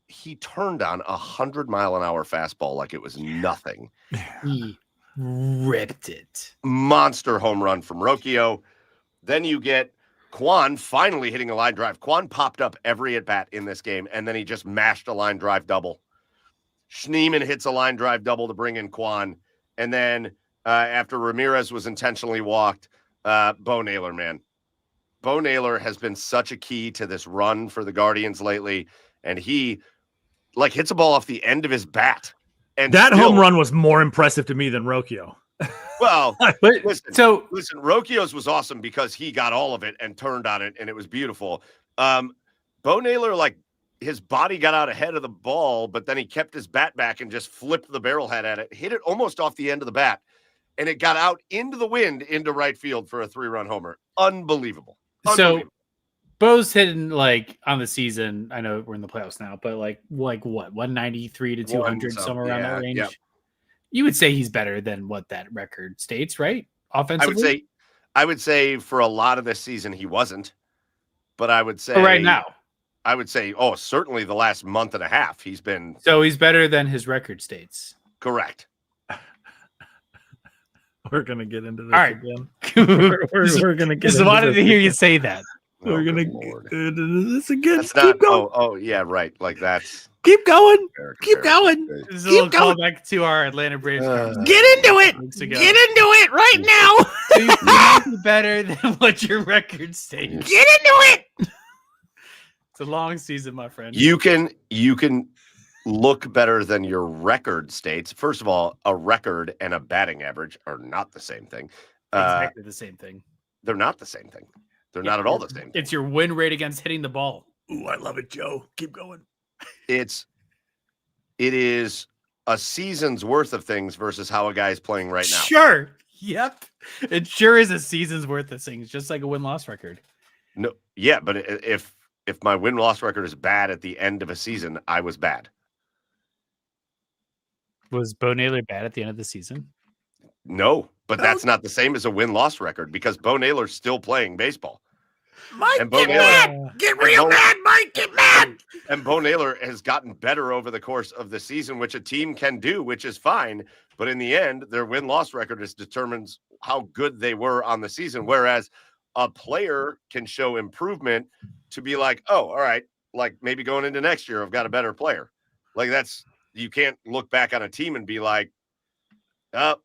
he turned on 100-mile-an-hour fastball like it was nothing. He ripped it. Monster home run from Rocchio. Then you get Kwan finally hitting a line drive. Kwan popped up every at-bat in this game, and then he just mashed a line drive double. Schneemann hits a line drive double to bring in Kwan. And then after Ramirez was intentionally walked, Bo Naylor, man. Bo Naylor has been such a key to this run for the Guardians lately, and he hits a ball off the end of his bat. And that home run was more impressive to me than Rocchio. Well, but listen, Rocchio's was awesome because he got all of it and turned on it, and it was beautiful. Bo Naylor, his body got out ahead of the ball, but then he kept his bat back and just flipped the barrel head at it, hit it almost off the end of the bat, and it got out into the wind into right field for a 3-run homer. Unbelievable. So Bo's hitting on the season. I know we're in the playoffs now, but like what 193 to 200 somewhere around that range. Yep. You would say he's better than what that record states, right? Offensively, I would say for a lot of this season he wasn't, but I would say right now, I would say certainly the last month and a half he's been. So he's better than his record states. Correct. We're gonna get into this again. We're gonna get. Just wanted to hear you say that. We're gonna get into this again. That's not. Oh, yeah, right. Like that's Keep going. Fair Keep comparison. going. This is a Keep little going. callback to our Atlanta Braves. conversation Get into it. weeks ago. Get into it right now. So you can be better than what your record states. Get into it. It's a long season, my friend. You can look better than your record states. First of all, a record and a batting average are not the same thing. Exactly the same thing. They're not the same thing. They're not at all the same thing. It's your win rate against hitting the ball. Ooh, I love it, Joe. Keep going. It is a season's worth of things versus how a guy is playing right now. Sure. Yep. It sure is a season's worth of things, just like a win-loss record. No, yeah, but if my win-loss record is bad at the end of a season, I was bad. Was Bo Naylor bad at the end of the season? No, but that's not the same as a win-loss record because Bo Naylor's still playing baseball. Mike, And Bo get Naylor- mad. Get real Bo- mad, Mike. Get mad. And Bo Naylor has gotten better over the course of the season, which a team can do, which is fine. But in the end, their win-loss record determines how good they were on the season. Whereas a player can show improvement to be like, oh, all right, like maybe going into next year, I've got a better player. Like you can't look back on a team and be like,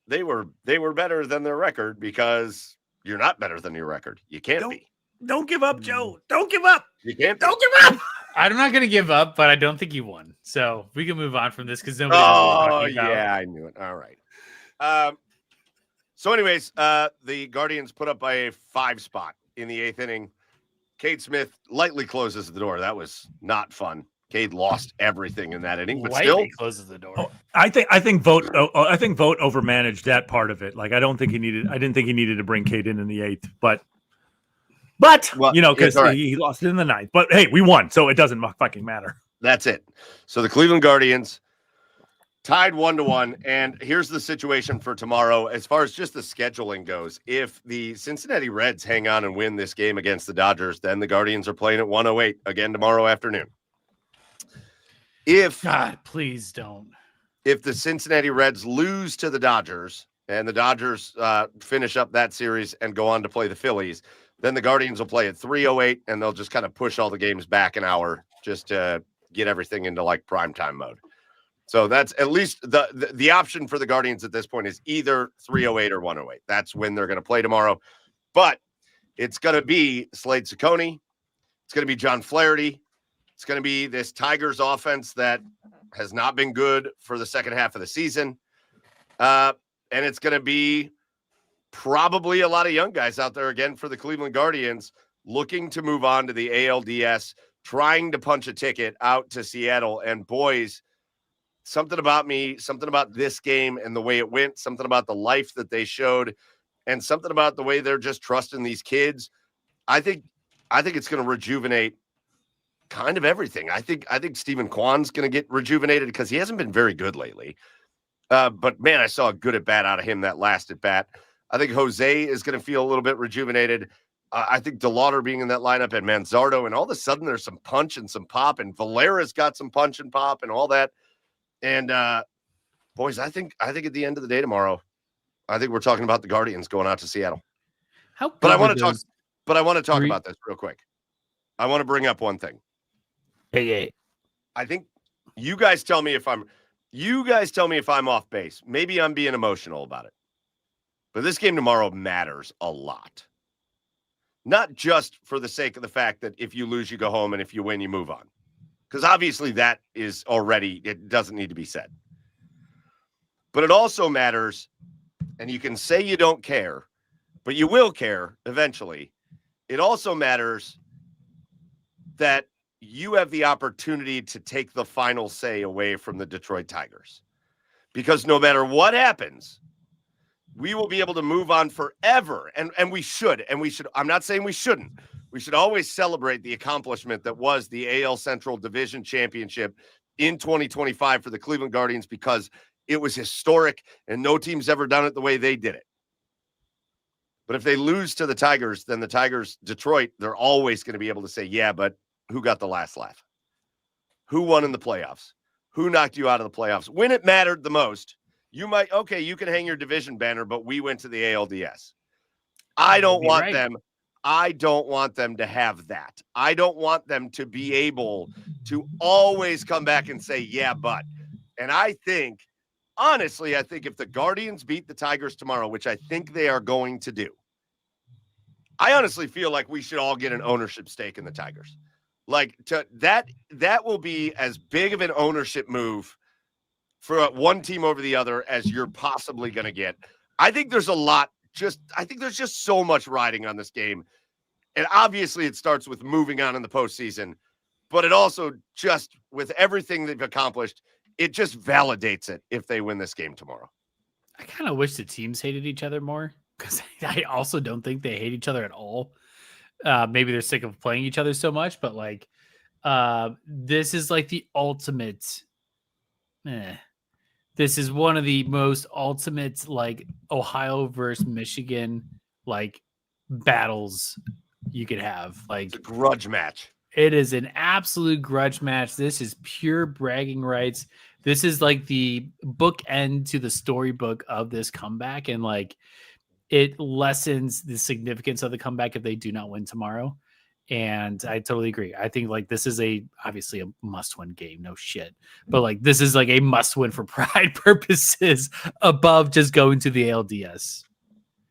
they were better than their record because you're not better than your record. You can't be. Don't give up, Joe. Don't give up. You can't be. Don't give up. I'm not going to give up, but I don't think you won. So we can move on from this because nobody knows what we're Oh, talking about. yeah, I knew it. All right. So anyways, the Guardians put up a 5 spot in the 8th inning. Cade Smith lightly closes the door. That was not fun. Cade lost everything in that inning, but Lightly still, closes the door. Oh, I think Vogt overmanaged that part of it. Like I didn't think he needed to bring Cade in the 8th, but Well, because it's all right. he lost it in the 9th. But hey, we won, so it doesn't fucking matter. That's it. So the Cleveland Guardians tied 1-1. And here's the situation for tomorrow. As far as just the scheduling goes, if the Cincinnati Reds hang on and win this game against the Dodgers, then the Guardians are playing at 1:08 again tomorrow afternoon. If God, please don't. if the Cincinnati Reds lose to the Dodgers and the Dodgers finish up that series and go on to play the Phillies, then the Guardians will play at 3:08 and they'll just kind of push all the games back an hour just to get everything into like primetime mode. So that's at least the option for the Guardians at this point is either 3:08 or 1:08. That's when they're going to play tomorrow. But it's going to be Slade Ciccone. It's going to be John Flaherty. It's going to be this Tigers offense that has not been good for the second half of the season. And it's going to be probably a lot of young guys out there again for the Cleveland Guardians looking to move on to the ALDS, trying to punch a ticket out to Seattle. And boys, something about this game and the way it went, something about the life that they showed, and something about the way they're just trusting these kids. I think it's going to rejuvenate kind of everything. I think Stephen Kwan's going to get rejuvenated because he hasn't been very good lately. But man, I saw a good at bat out of him that last at bat. I think Jose is going to feel a little bit rejuvenated. I think DeLauder being in that lineup and Manzardo, and all of a sudden there's some punch and some pop, and Valera's got some punch and pop and all that. And boys, I think at the end of the day tomorrow, I think we're talking about the Guardians going out to Seattle. But I want to talk. But I want to talk about this real quick. I want to bring up one thing. Hey. I think you guys tell me if I'm off base. Maybe I'm being emotional about it. But this game tomorrow matters a lot. Not just for the sake of the fact that if you lose, you go home, and if you win, you move on. Because obviously that is already, it doesn't need to be said. But it also matters, and you can say you don't care, but you will care eventually. It also matters that you have the opportunity to take the final say away from the Detroit Tigers. Because no matter what happens, we will be able to move on forever. And we should. I'm not saying we shouldn't. We should always celebrate the accomplishment that was the AL Central Division Championship in 2025 for the Cleveland Guardians, because it was historic and no team's ever done it the way they did it. But if they lose to the Tigers, then the Tigers, Detroit, they're always going to be able to say, yeah, but who got the last laugh? Who won in the playoffs? Who knocked you out of the playoffs? When it mattered the most, you can hang your division banner, but we went to the ALDS. I don't want them I don't want them to have that. I don't want them to be able to always come back and say, yeah, but. And I think, honestly, I think if the Guardians beat the Tigers tomorrow, which I think they are going to do, I honestly feel like we should all get an ownership stake in the Tigers. Like that will be as big of an ownership move for one team over the other as you're possibly going to get. I think there's just so much riding on this game. And obviously it starts with moving on in the postseason, but it also just with everything they've accomplished, it just validates it if they win this game tomorrow. I kind of wish the teams hated each other more because I also don't think they hate each other at all. Maybe they're sick of playing each other so much, but like this is like the ultimate. This is one of the most ultimate like Ohio versus Michigan like battles you could have. Like it's a grudge match. It is an absolute grudge match. This is pure bragging rights. This is like the bookend to the storybook of this comeback. And like it lessens the significance of the comeback if they do not win tomorrow. And I totally agree. I think like this is obviously a must-win game, no shit. But like this is like a must-win for pride purposes above just going to the ALDS.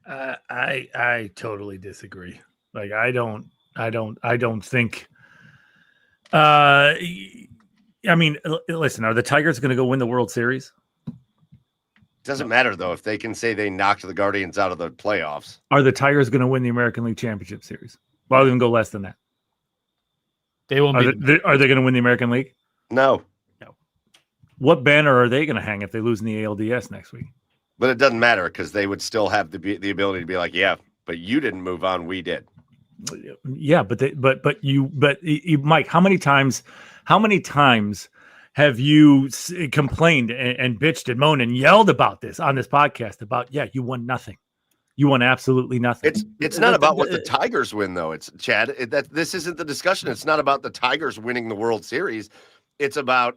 I totally disagree. Like I don't think. I mean, listen, are the Tigers going to go win the World Series? Doesn't matter though if they can say they knocked the Guardians out of the playoffs. Are the Tigers going to win the American League Championship Series? Well, I'll even go less than that. They won't. Are they going to win the American League? No. What banner are they going to hang if they lose in the ALDS next week? But it doesn't matter because they would still have the ability to be like, yeah, but you didn't move on, we did. Yeah, but you, Mike, how many times have you complained and bitched and moaned and yelled about this on this podcast about, yeah, you won nothing. You won absolutely nothing. It's not about what the Tigers win, though. It's Chad. This isn't the discussion. It's not about the Tigers winning the World Series. It's about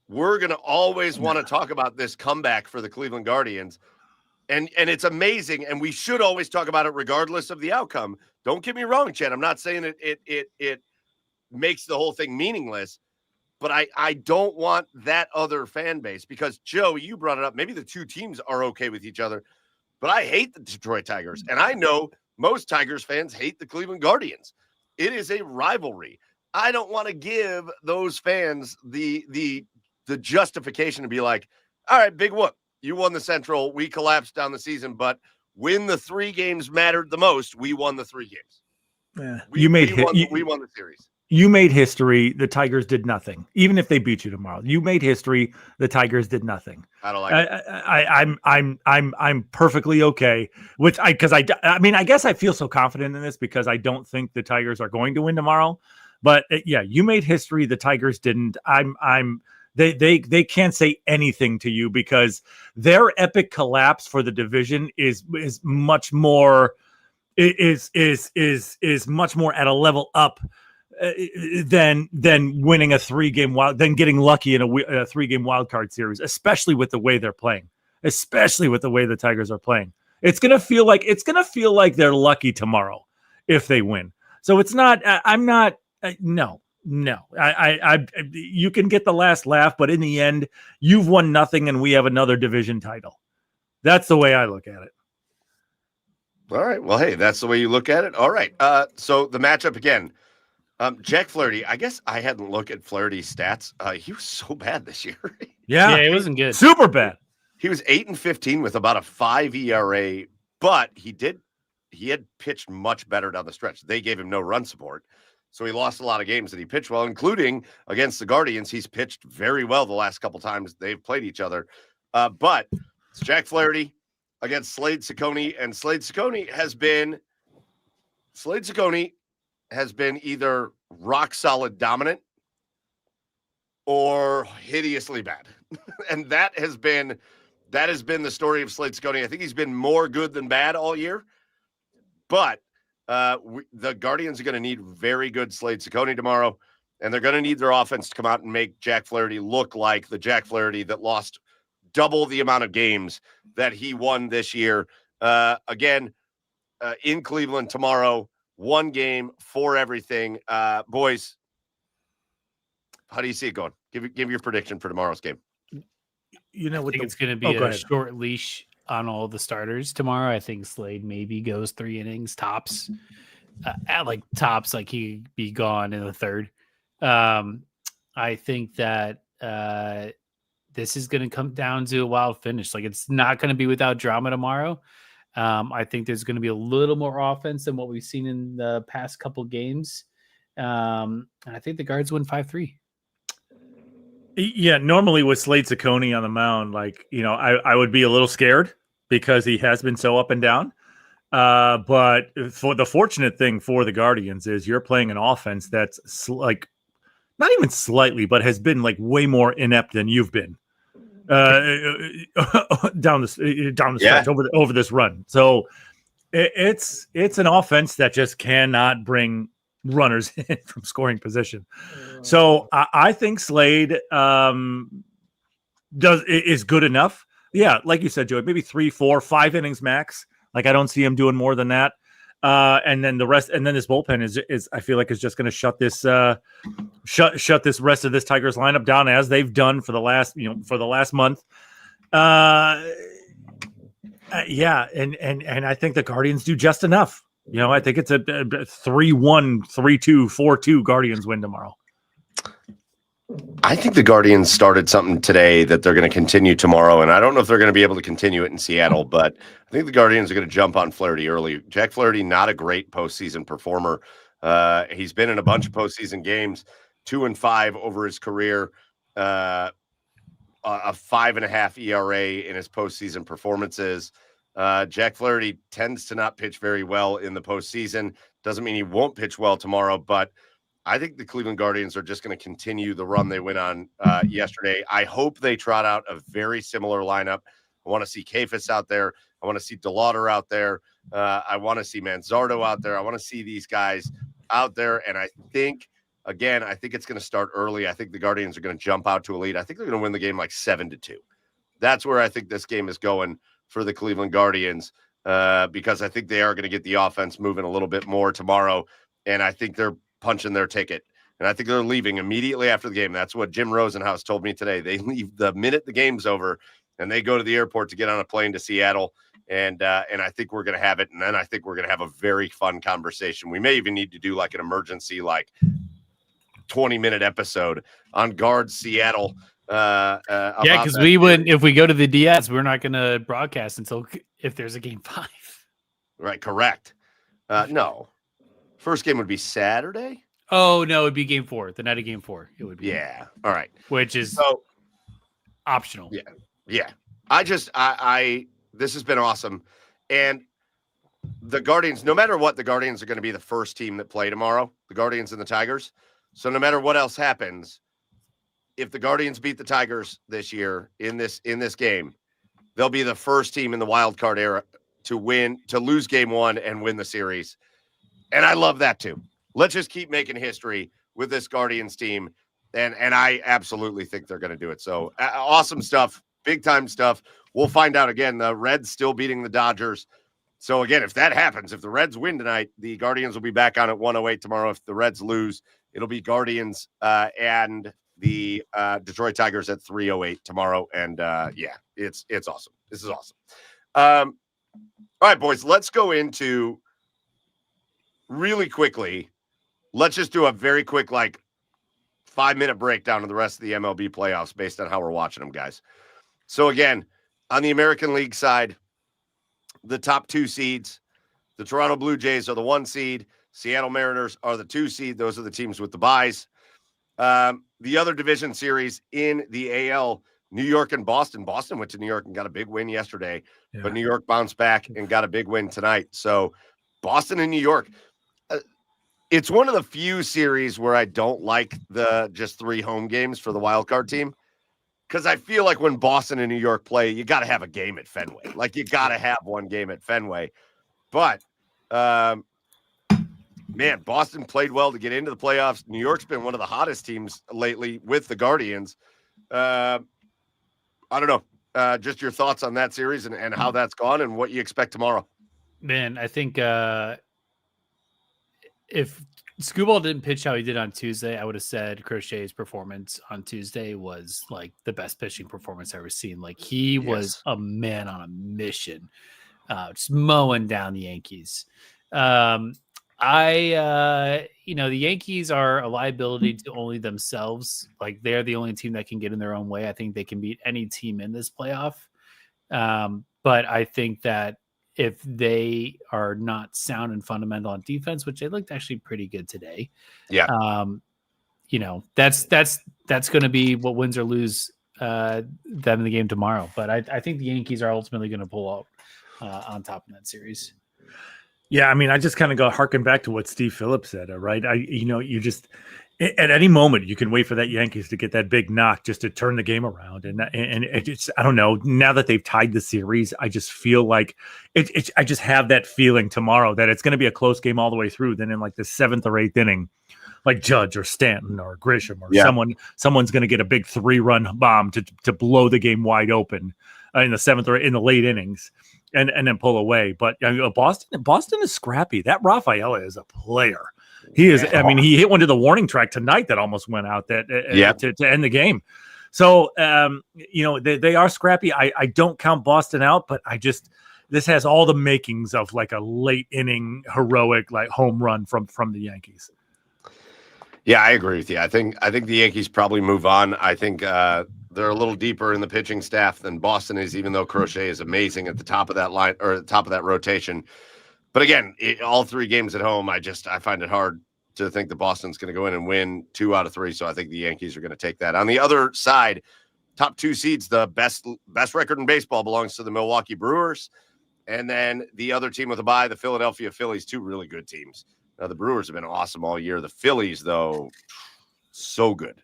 we're going to always want to talk about this comeback for the Cleveland Guardians, and it's amazing. And we should always talk about it regardless of the outcome. Don't get me wrong, Chad. I'm not saying it makes the whole thing meaningless, but I don't want that other fan base because Joe, you brought it up. Maybe the two teams are okay with each other. But I hate the Detroit Tigers, and I know most Tigers fans hate the Cleveland Guardians. It is a rivalry. I don't want to give those fans the justification to be like, all right, big whoop. You won the Central. We collapsed down the season, but when the 3 games mattered the most, we won the 3 games. Yeah. We won the series. You made history. The Tigers did nothing. Even if they beat you tomorrow, you made history. The Tigers did nothing. I don't like it. I'm perfectly okay with I guess I feel so confident in this because I don't think the Tigers are going to win tomorrow. But yeah, you made history. The Tigers didn't. They can't say anything to you because their epic collapse for the division is much more is much more at a level up than winning a 3-game than getting lucky in a 3-game wild card series, especially with the way they're playing, especially with the way the Tigers are playing. It's gonna feel like they're lucky tomorrow if they win. So it's not. No. You can get the last laugh, but in the end, you've won nothing, and we have another division title. That's the way I look at it. All right. Well, hey, that's the way you look at it. All right. So the matchup again. Jack Flaherty, I guess I hadn't looked at Flaherty's stats. He was so bad this year. Yeah, it wasn't good. Super bad. He was 8-15 with about a 5 ERA, but he had pitched much better down the stretch. They gave him no run support. So he lost a lot of games that he pitched well, including against the Guardians. He's pitched very well the last couple times they've played each other. But it's Jack Flaherty against Slade Cecconi, and Slade Cecconi has been either rock solid dominant or hideously bad. And that has been the story of Slade Cecconi. I think he's been more good than bad all year. But the Guardians are going to need very good Slade Cecconi tomorrow, and they're going to need their offense to come out and make Jack Flaherty look like the Jack Flaherty that lost double the amount of games that he won this year. In Cleveland tomorrow, one game for everything. Boys, how do you see it going? Give your prediction for tomorrow's game. You know, I with think the, it's going to oh, be go a ahead. short leash on all the starters tomorrow. I think Slade maybe goes 3 innings tops. At like tops, like he'd be gone in the third. I think that this is going to come down to a wild finish. Like it's not going to be without drama tomorrow. I think there's going to be a little more offense than what we've seen in the past couple games. And I think the Guards win 5-3. Yeah, normally with Slade Ciccone on the mound, like, you know, I would be a little scared because he has been so up and down. But for the fortunate thing for the Guardians is you're playing an offense that's like not even slightly, but has been like way more inept than you've been down the stretch over this run. So it's an offense that just cannot bring runners in from scoring position. So I think Slade is good enough. Yeah, like you said, Joey, maybe 3, 4, 5 innings max. Like I don't see him doing more than that. And then the rest, and then this bullpen is I feel like is just going to shut this shut this rest of this Tigers lineup down as they've done for the last month. Yeah, and I think the Guardians do just enough. You know, I think it's a 3-1, 3-2, 4-2 Guardians win tomorrow. I think the Guardians started something today that they're going to continue tomorrow, and I don't know if they're going to be able to continue it in Seattle, but I think the Guardians are going to jump on Flaherty early. Jack Flaherty, not a great postseason performer. He's been in a bunch of postseason games, 2-5 over his career, a 5.5 ERA in his postseason performances. Jack Flaherty tends to not pitch very well in the postseason. Doesn't mean he won't pitch well tomorrow, but I think the Cleveland Guardians are just going to continue the run they went on yesterday. I hope they trot out a very similar lineup. I want to see Kefis out there. I want to see DeLauder out there. I want to see Manzardo out there. I want to see these guys out there. And I think, again, it's going to start early. I think the Guardians are going to jump out to a lead. I think they're going to win the game like 7-2. That's where I think this game is going for the Cleveland Guardians because I think they are going to get the offense moving a little bit more tomorrow. And I think they're punching their ticket. And I think they're leaving immediately after the game. That's what Jim Rosenhaus told me today. They leave the minute the game's over and they go to the airport to get on a plane to Seattle. And I think we're going to have it. And then I think we're going to have a very fun conversation. We may even need to do like an emergency, like 20-minute episode on Guards Seattle. Yeah, because we would, if we go to the DS, we're not going to broadcast until if there's a game 5. Right. Correct. No. First game would be Saturday. Oh no, it'd be game 4. The night of game 4, it would be. Yeah. All right. Which is so optional. Yeah. Yeah. I this has been awesome. And the Guardians, no matter what, the Guardians are going to be the first team that play tomorrow, the Guardians and the Tigers. So no matter what else happens, if the Guardians beat the Tigers this year in this game, they'll be the first team in the wild card era to lose game 1 and win the series. And I love that too. Let's just keep making history with this Guardians team. And I absolutely think they're going to do it. So awesome stuff, big time stuff. We'll find out again. The Reds still beating the Dodgers. So again, if that happens, if the Reds win tonight, the Guardians will be back on at 108 tomorrow. If the Reds lose, it'll be Guardians and the Detroit Tigers at 308 tomorrow. And yeah, it's awesome. This is awesome. All right, boys, let's go into really quickly. Let's just do a very quick, like 5-minute breakdown of the rest of the MLB playoffs based on how we're watching them, guys. So again, on the American League side, the top 2 seeds, the Toronto Blue Jays are the 1 seed. Seattle Mariners are the 2 seed. Those are the teams with the byes. The other division series in the AL, New York and Boston. Boston went to New York and got a big win yesterday, but New York bounced back and got a big win tonight. So Boston and New York, it's one of the few series where I don't like the just 3 home games for the wild card team. Because I feel like when Boston and New York play, you got to have a game at Fenway. Like you got to have one game at Fenway. But, man, Boston played well to get into the playoffs. New York's been one of the hottest teams lately with the Guardians. I don't know. Just your thoughts on that series and how that's gone and what you expect tomorrow. Man, I think if Scooball didn't pitch how he did on Tuesday, I would have said Crochet's performance on Tuesday was like the best pitching performance I've ever seen. Like he was a man on a mission, just mowing down the Yankees. The Yankees are a liability to only themselves. Like they're the only team that can get in their own way. I think they can beat any team in this playoff. But I think that if they are not sound and fundamental on defense, which they looked actually pretty good today. Yeah. That's going to be what wins or lose them in the game tomorrow. But I think the Yankees are ultimately going to pull out on top in that series. Yeah, I mean, I just kind of go harken back to what Steve Phillips said, right? You just at any moment you can wait for that Yankees to get that big knock just to turn the game around, and it's I don't know. Now that they've tied the series, I just feel like I just have that feeling tomorrow that it's going to be a close game all the way through. Then in like the 7th or 8th inning, like Judge or Stanton or Grisham or someone's going to get a big 3-run bomb to blow the game wide open in the 7th or in the late innings. And then pull away. But Boston is scrappy. That Rafaela is a player. He is. I mean, he hit one to the warning track tonight that almost went out to end the game. So they are scrappy. I don't count Boston out, but this has all the makings of like a late inning heroic like home run from the Yankees. Yeah, I agree with you. I think the Yankees probably move on. I think they're a little deeper in the pitching staff than Boston is, even though Crochet is amazing at the top of that line or at the top of that rotation. But again, all 3 games at home, I find it hard to think that Boston's going to go in and win 2 out of 3. So I think the Yankees are going to take that. On the other side, top 2 seeds, the best record in baseball belongs to the Milwaukee Brewers. And then the other team with a bye, the Philadelphia Phillies, 2 really good teams. Now, the Brewers have been awesome all year. The Phillies, though, so good.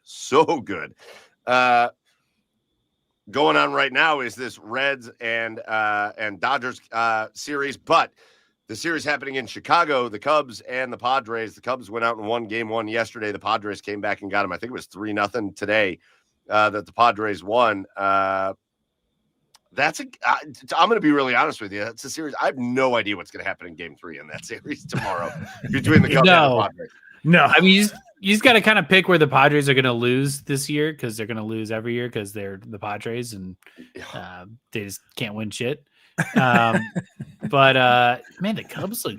Going on right now is this Reds and Dodgers series, but the series happening in Chicago, the Cubs and the Padres. The Cubs went out and won game 1 yesterday. The Padres came back and got them. I think it was 3-0 today that the Padres won. I'm going to be really honest with you. That's a series. I have no idea what's going to happen in game 3 in that series tomorrow between the Cubs and the Padres. No, I mean, you just got to kind of pick where the Padres are going to lose this year because they're going to lose every year because they're the Padres and they just can't win shit. But man, the Cubs I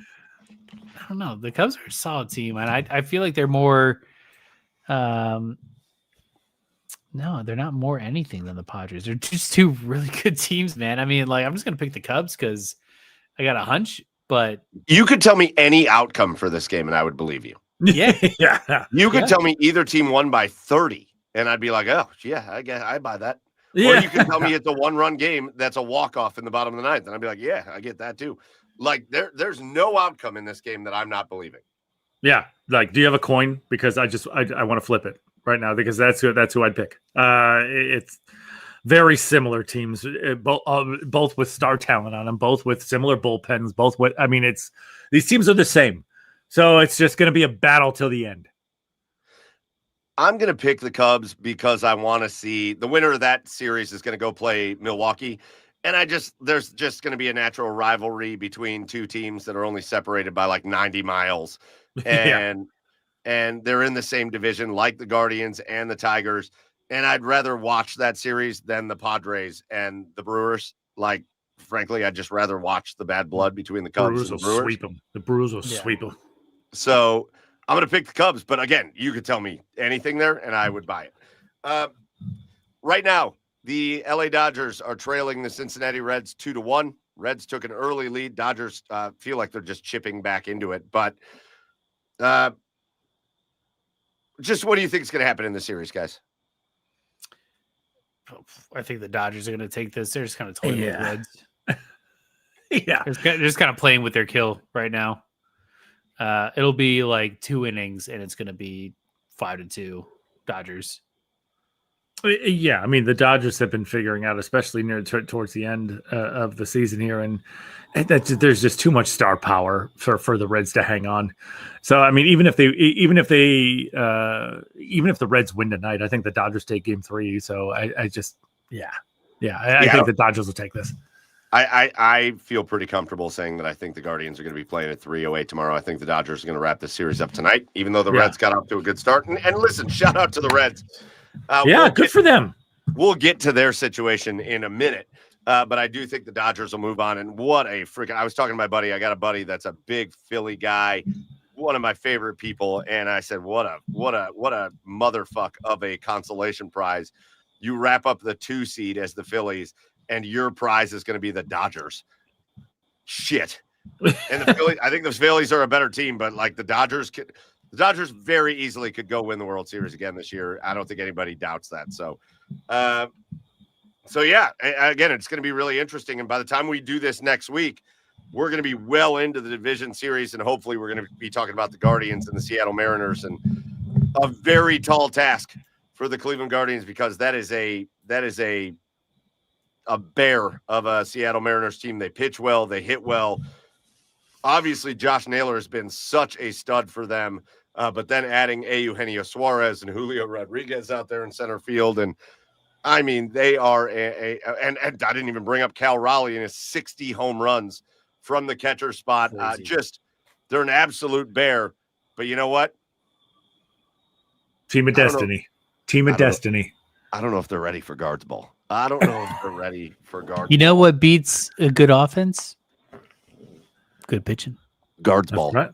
don't know. The Cubs are a solid team, and I feel like they're more. No, they're not more anything than the Padres. They're just 2 really good teams, man. I mean, like I'm just going to pick the Cubs because I got a hunch. But you could tell me any outcome for this game, and I would believe you. Yeah. You could tell me either team won by 30, and I'd be like, oh, yeah, I guess I buy that. Yeah. Or you could tell me it's a 1-run game that's a walk-off in the bottom of the 9th, and I'd be like, yeah, I get that too. Like, there's no outcome in this game that I'm not believing. Yeah. Like, do you have a coin? Because I want to flip it right now because that's who I'd pick. It's very similar teams, both with star talent on them, both with similar bullpens, these teams are the same. So it's just going to be a battle till the end. I'm going to pick the Cubs because I want to see the winner of that series is going to go play Milwaukee. And there's just going to be a natural rivalry between 2 teams that are only separated by like 90 miles. And they're in the same division like the Guardians and the Tigers. And I'd rather watch that series than the Padres and the Brewers. Like, frankly, I'd just rather watch the bad blood between the Cubs and the Brewers. Sweep them. The Brewers will sweep them. So I'm going to pick the Cubs. But again, you could tell me anything there, and I would buy it. Right now, the LA Dodgers are trailing the Cincinnati Reds 2-1. Reds took an early lead. Dodgers feel like they're just chipping back into it. But just what do you think is going to happen in the series, guys? I think the Dodgers are going to take this. They're just kind of toying with the Reds. Yeah. They're just kind of playing with their kill right now. It'll be like 2 innings, and it's going to be 5-2 Dodgers. Yeah, I mean, the Dodgers have been figuring out, especially towards the end of the season here, and that there's just too mumuch star power for the Reds to hang on. So, I mean, even if the Reds win tonight, I think the Dodgers take Game 3. So, I think the Dodgers will take this. I feel pretty comfortable saying that I think the Guardians are going to be playing at 3:08 tomorrow. I think the Dodgers are going to wrap this series up tonight, even though the Reds got off to a good start. And listen, shout out to the Reds. Good for them. We'll get to their situation in a minute. But I do think the Dodgers will move on. And what a freaking! I was talking to my buddy. I got a buddy that's a big Philly guy, one of my favorite people. And I said, what a motherfuck of a consolation prize. You wrap up the 2 seed as the Phillies, and your prize is going to be the Dodgers. Shit. And the Phillies, I think the Phillies are a better team, but like the Dodgers very easily could go win the World Series again this year. I don't think anybody doubts that. So yeah, again, it's going to be really interesting. And by the time we do this next week, we're going to be well into the division series, and hopefully we're going to be talking about the Guardians and the Seattle Mariners, and a very tall task for the Cleveland Guardians, because that is a bear of a Seattle Mariners team. They pitch well, they hit well. Obviously, Josh Naylor has been such a stud for them, but then adding Eugenio Suarez and Julio Rodriguez out there in center field, and I mean, they are and I didn't even bring up Cal Raleigh and his 60 home runs from the catcher spot. They're an absolute bear. But you know what? Team of destiny. Team of destiny. I don't know if they're ready for guards ball. I don't know if they're ready for guards. You know what beats a good offense? Good pitching. Guards ball. Right.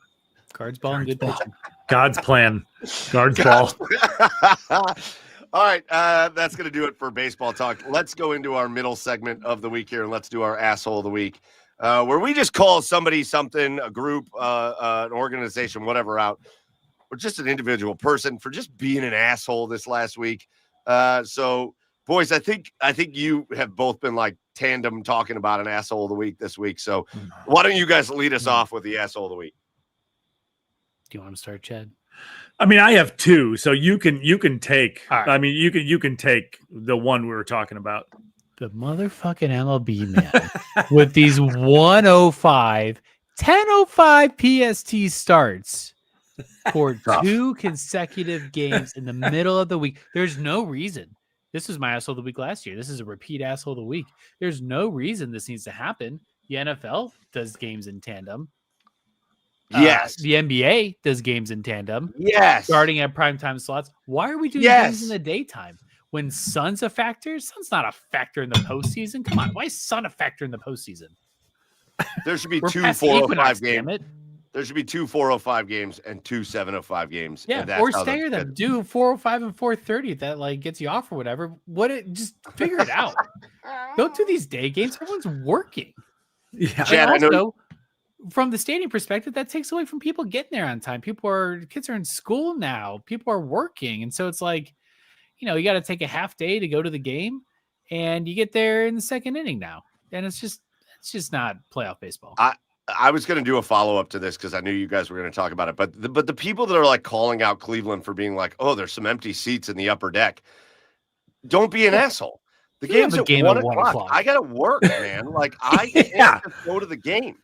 Guards ball and good pitching. God's plan. Guards ball. All right, that's going to do it for baseball talk. Let's go into our middle segment of the week here, and let's do our asshole of the week, where we just call somebody, something, a group, an organization, whatever out, or just an individual person for just being an asshole this last week. So, boys, I think you have both been like tandem talking about an asshole of the week this week. So why don't you guys lead us off with the asshole of the week? Do you want to start, Chad? I mean, I have 2, so you can take. Right. I mean, you can take the one we were talking about. The motherfucking MLB man with these 10:05 PST starts for 2 consecutive games in the middle of the week. There's no reason. This was my asshole of the week last year. This is a repeat asshole of the week. There's no reason this needs to happen. The NFL does games in tandem. Yes. The NBA does games in tandem. Yes. Starting at primetime slots. Why are we doing games in the daytime? When sun's a factor? Sun's not a factor in the postseason. Come on. Why is sun a factor in the postseason? There should be We're 2 past 405 damn games. it. There should be 2 405 games and 2 705 games. Yeah, or stagger them. Do 405 and 430 that like gets you off or whatever. Just figure it out. Don't do these day games. Everyone's working. Yeah. Chad, And I know- also, from the stadium perspective, that takes away from people getting there on time. Kids are in school now. People are working. And so it's like, you got to take a half day to go to the game, and you get there in the second inning now. And it's just not playoff baseball. I was going to do a follow-up to this because I knew you guys were going to talk about it. But the people that are like calling out Cleveland for being like, oh, there's some empty seats in the upper deck. Don't be an asshole. The You have game's a at game 1 at 1 o'clock. o'clock. I got to work, man. Like, I can't just go to the game.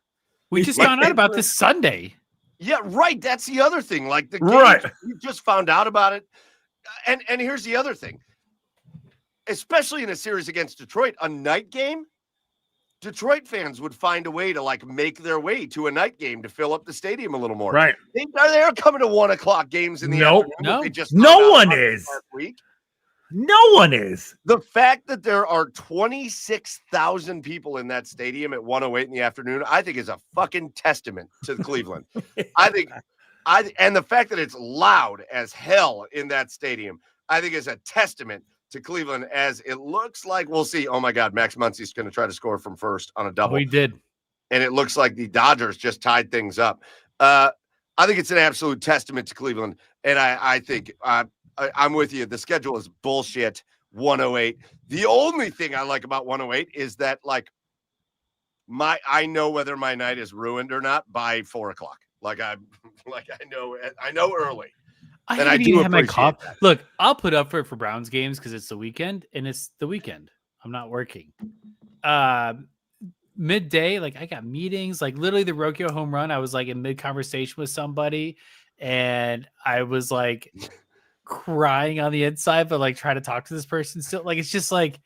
We just Like, found out about this Sunday. Yeah, right. That's the other thing. Like, the game, Right. you just found out about it. And here's the other thing. Especially in a series against Detroit, a night game, Detroit fans would find a way to like make their way to a night game to fill up the stadium a little more. Right. They're coming to 1 o'clock games in the Nope. afternoon. No. They just No found out one about it is. last week. No one is. The fact that there are 26,000 people in that stadium at 1:08 in the afternoon, I think is a fucking testament to Cleveland. And the fact that it's loud as hell in that stadium, I think is a testament to Cleveland, as it looks like we'll see. Oh my God, Max Muncy's going to try to score from first on a double. We did. And it looks like the Dodgers just tied things up. I think it's an absolute testament to Cleveland. And I think I'm with you. The schedule is bullshit. 108. The only thing I like about 108 is that like I know whether my night is ruined or not by 4 o'clock. I know early. I And I haven't do even had my appreciate coffee. that. Look, I'll put up for it for Browns games because it's the weekend, and it's the weekend. I'm not working. Midday, like I got meetings, like literally the Rocchio home run. I was like in mid conversation with somebody, and I was like crying on the inside, but like trying to talk to this person still. Like it's just like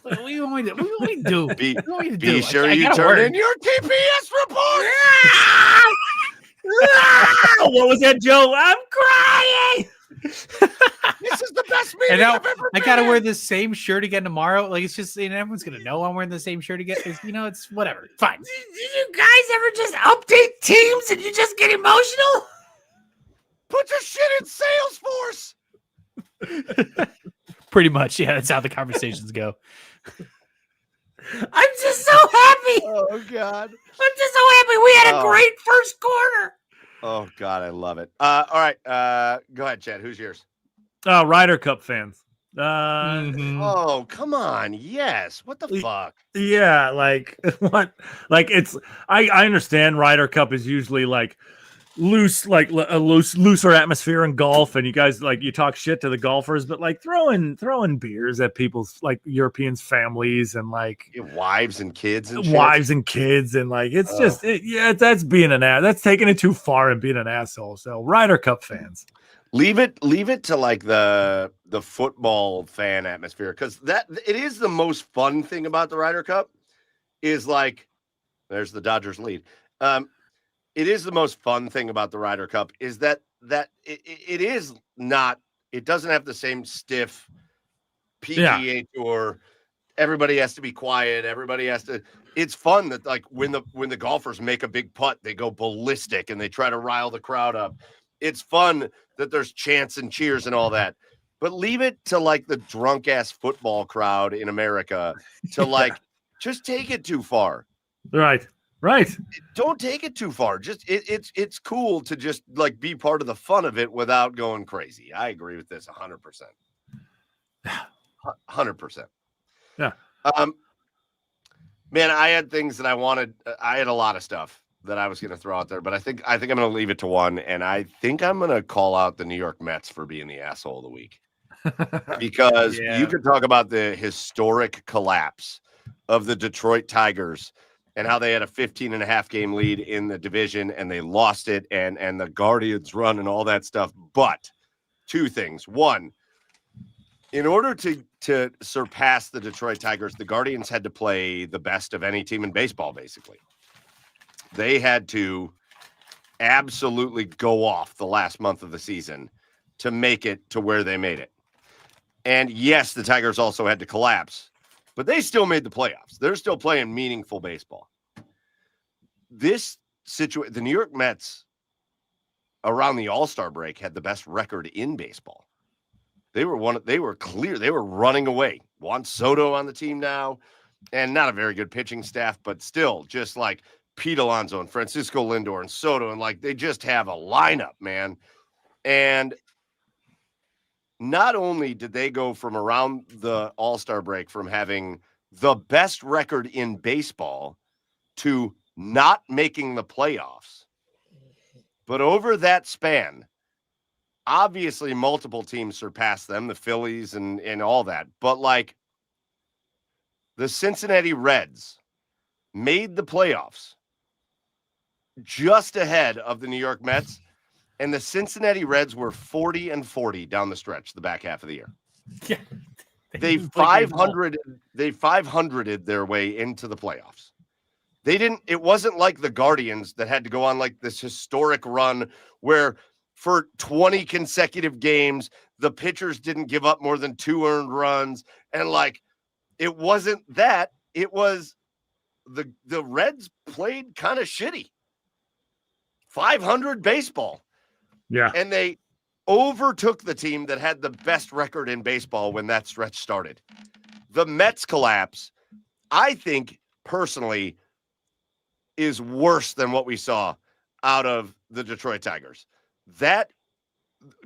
What do you want me to do? What do you want me to do? Be, What do you want me to be do? sure I you gotta turn work. in your TPS report. What was that, Joe? I'm crying. This is the best meeting And now I've ever I been gotta in. wear the same shirt again tomorrow. Like it's just, everyone's gonna know I'm wearing the same shirt again. It's, it's whatever. Fine. Did you guys ever just update teams and you just get emotional? Put your shit in Salesforce. Pretty much, yeah. That's how the conversations go. I'm just so happy. Oh God. I'm just so happy. We had a Oh. great first quarter. Oh God, I love it. All right. Go ahead, Chad. Who's yours? Ryder Cup fans. Mhm. Oh, come on. Yes. What the fuck? Yeah, like what? Like it's. I understand Ryder Cup is usually like loose, like a looser atmosphere in golf, and you guys like you talk shit to the golfers, but like throwing beers at people's like Europeans' families and like Wives and kids and shit. wives and kids, and like it's just that's being an ass. That's taking it too far and being an asshole. So Ryder Cup fans. Leave it to like the football fan atmosphere, because that it is the most fun thing about the Ryder Cup is like there's the Dodgers lead. It is the most fun thing about the Ryder Cup is that it is not, it doesn't have the same stiff PGA tour. Everybody has to be quiet. Everybody has to. It's fun that like when the golfers make a big putt, they go ballistic and they try to rile the crowd up. It's fun that there's chants and cheers and all that. But leave it to like the drunk ass football crowd in America to like just take it too far. Right. Don't take it too far. Just it's cool to just like be part of the fun of it without going crazy. I agree with this 100%. 100%. Yeah. Man, I had things that I wanted. I had a lot of stuff that I was going to throw out there, but I think I'm going to leave it to one, and I think I'm going to call out the New York Mets for being the asshole of the week. Because you could talk about the historic collapse of the Detroit Tigers and how they had a 15.5 game lead in the division and they lost it, and the Guardians run and all that stuff. But two things. One, in order to surpass the Detroit Tigers, the Guardians had to play the best of any team in baseball, basically. They had to absolutely go off the last month of the season to make it to where they made it. And yes, the Tigers also had to collapse, but they still made the playoffs. They're still playing meaningful baseball. This situation, the New York Mets around the All-Star break had the best record in baseball. They were clear. They were running away. Juan Soto on the team now, and not a very good pitching staff, but still just like Pete Alonso and Francisco Lindor and Soto, and like they just have a lineup, man. And not only did they go from around the All-Star break from having the best record in baseball to not making the playoffs, but over that span, obviously multiple teams surpassed them, the Phillies and all that. But like the Cincinnati Reds made the playoffs just ahead of the New York Mets, and the Cincinnati Reds were 40-40 down the stretch, the back half of the year. Yeah. They 500'd their way into the playoffs. It wasn't like the Guardians that had to go on like this historic run where for 20 consecutive games, the pitchers didn't give up more than 2 earned runs. And like, it wasn't that. It was the Reds played kind of shitty. 500 baseball. Yeah. And they overtook the team that had the best record in baseball when that stretch started. The Mets collapse, I think, personally, is worse than what we saw out of the Detroit Tigers. That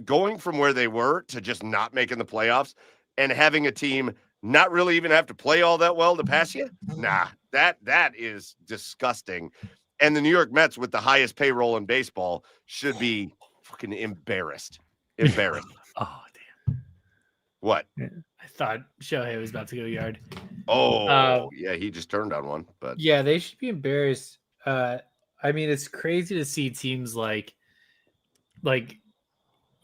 going from where they were to just not making the playoffs and having a team not really even have to play all that well to pass you, nah, that is disgusting. And the New York Mets, with the highest payroll in baseball, should be fucking embarrassed. Embarrassed. Oh, damn. What? I thought Shohei was about to go yard. Oh, yeah, he just turned on one. But Yeah, they should be embarrassed. I mean, it's crazy to see teams like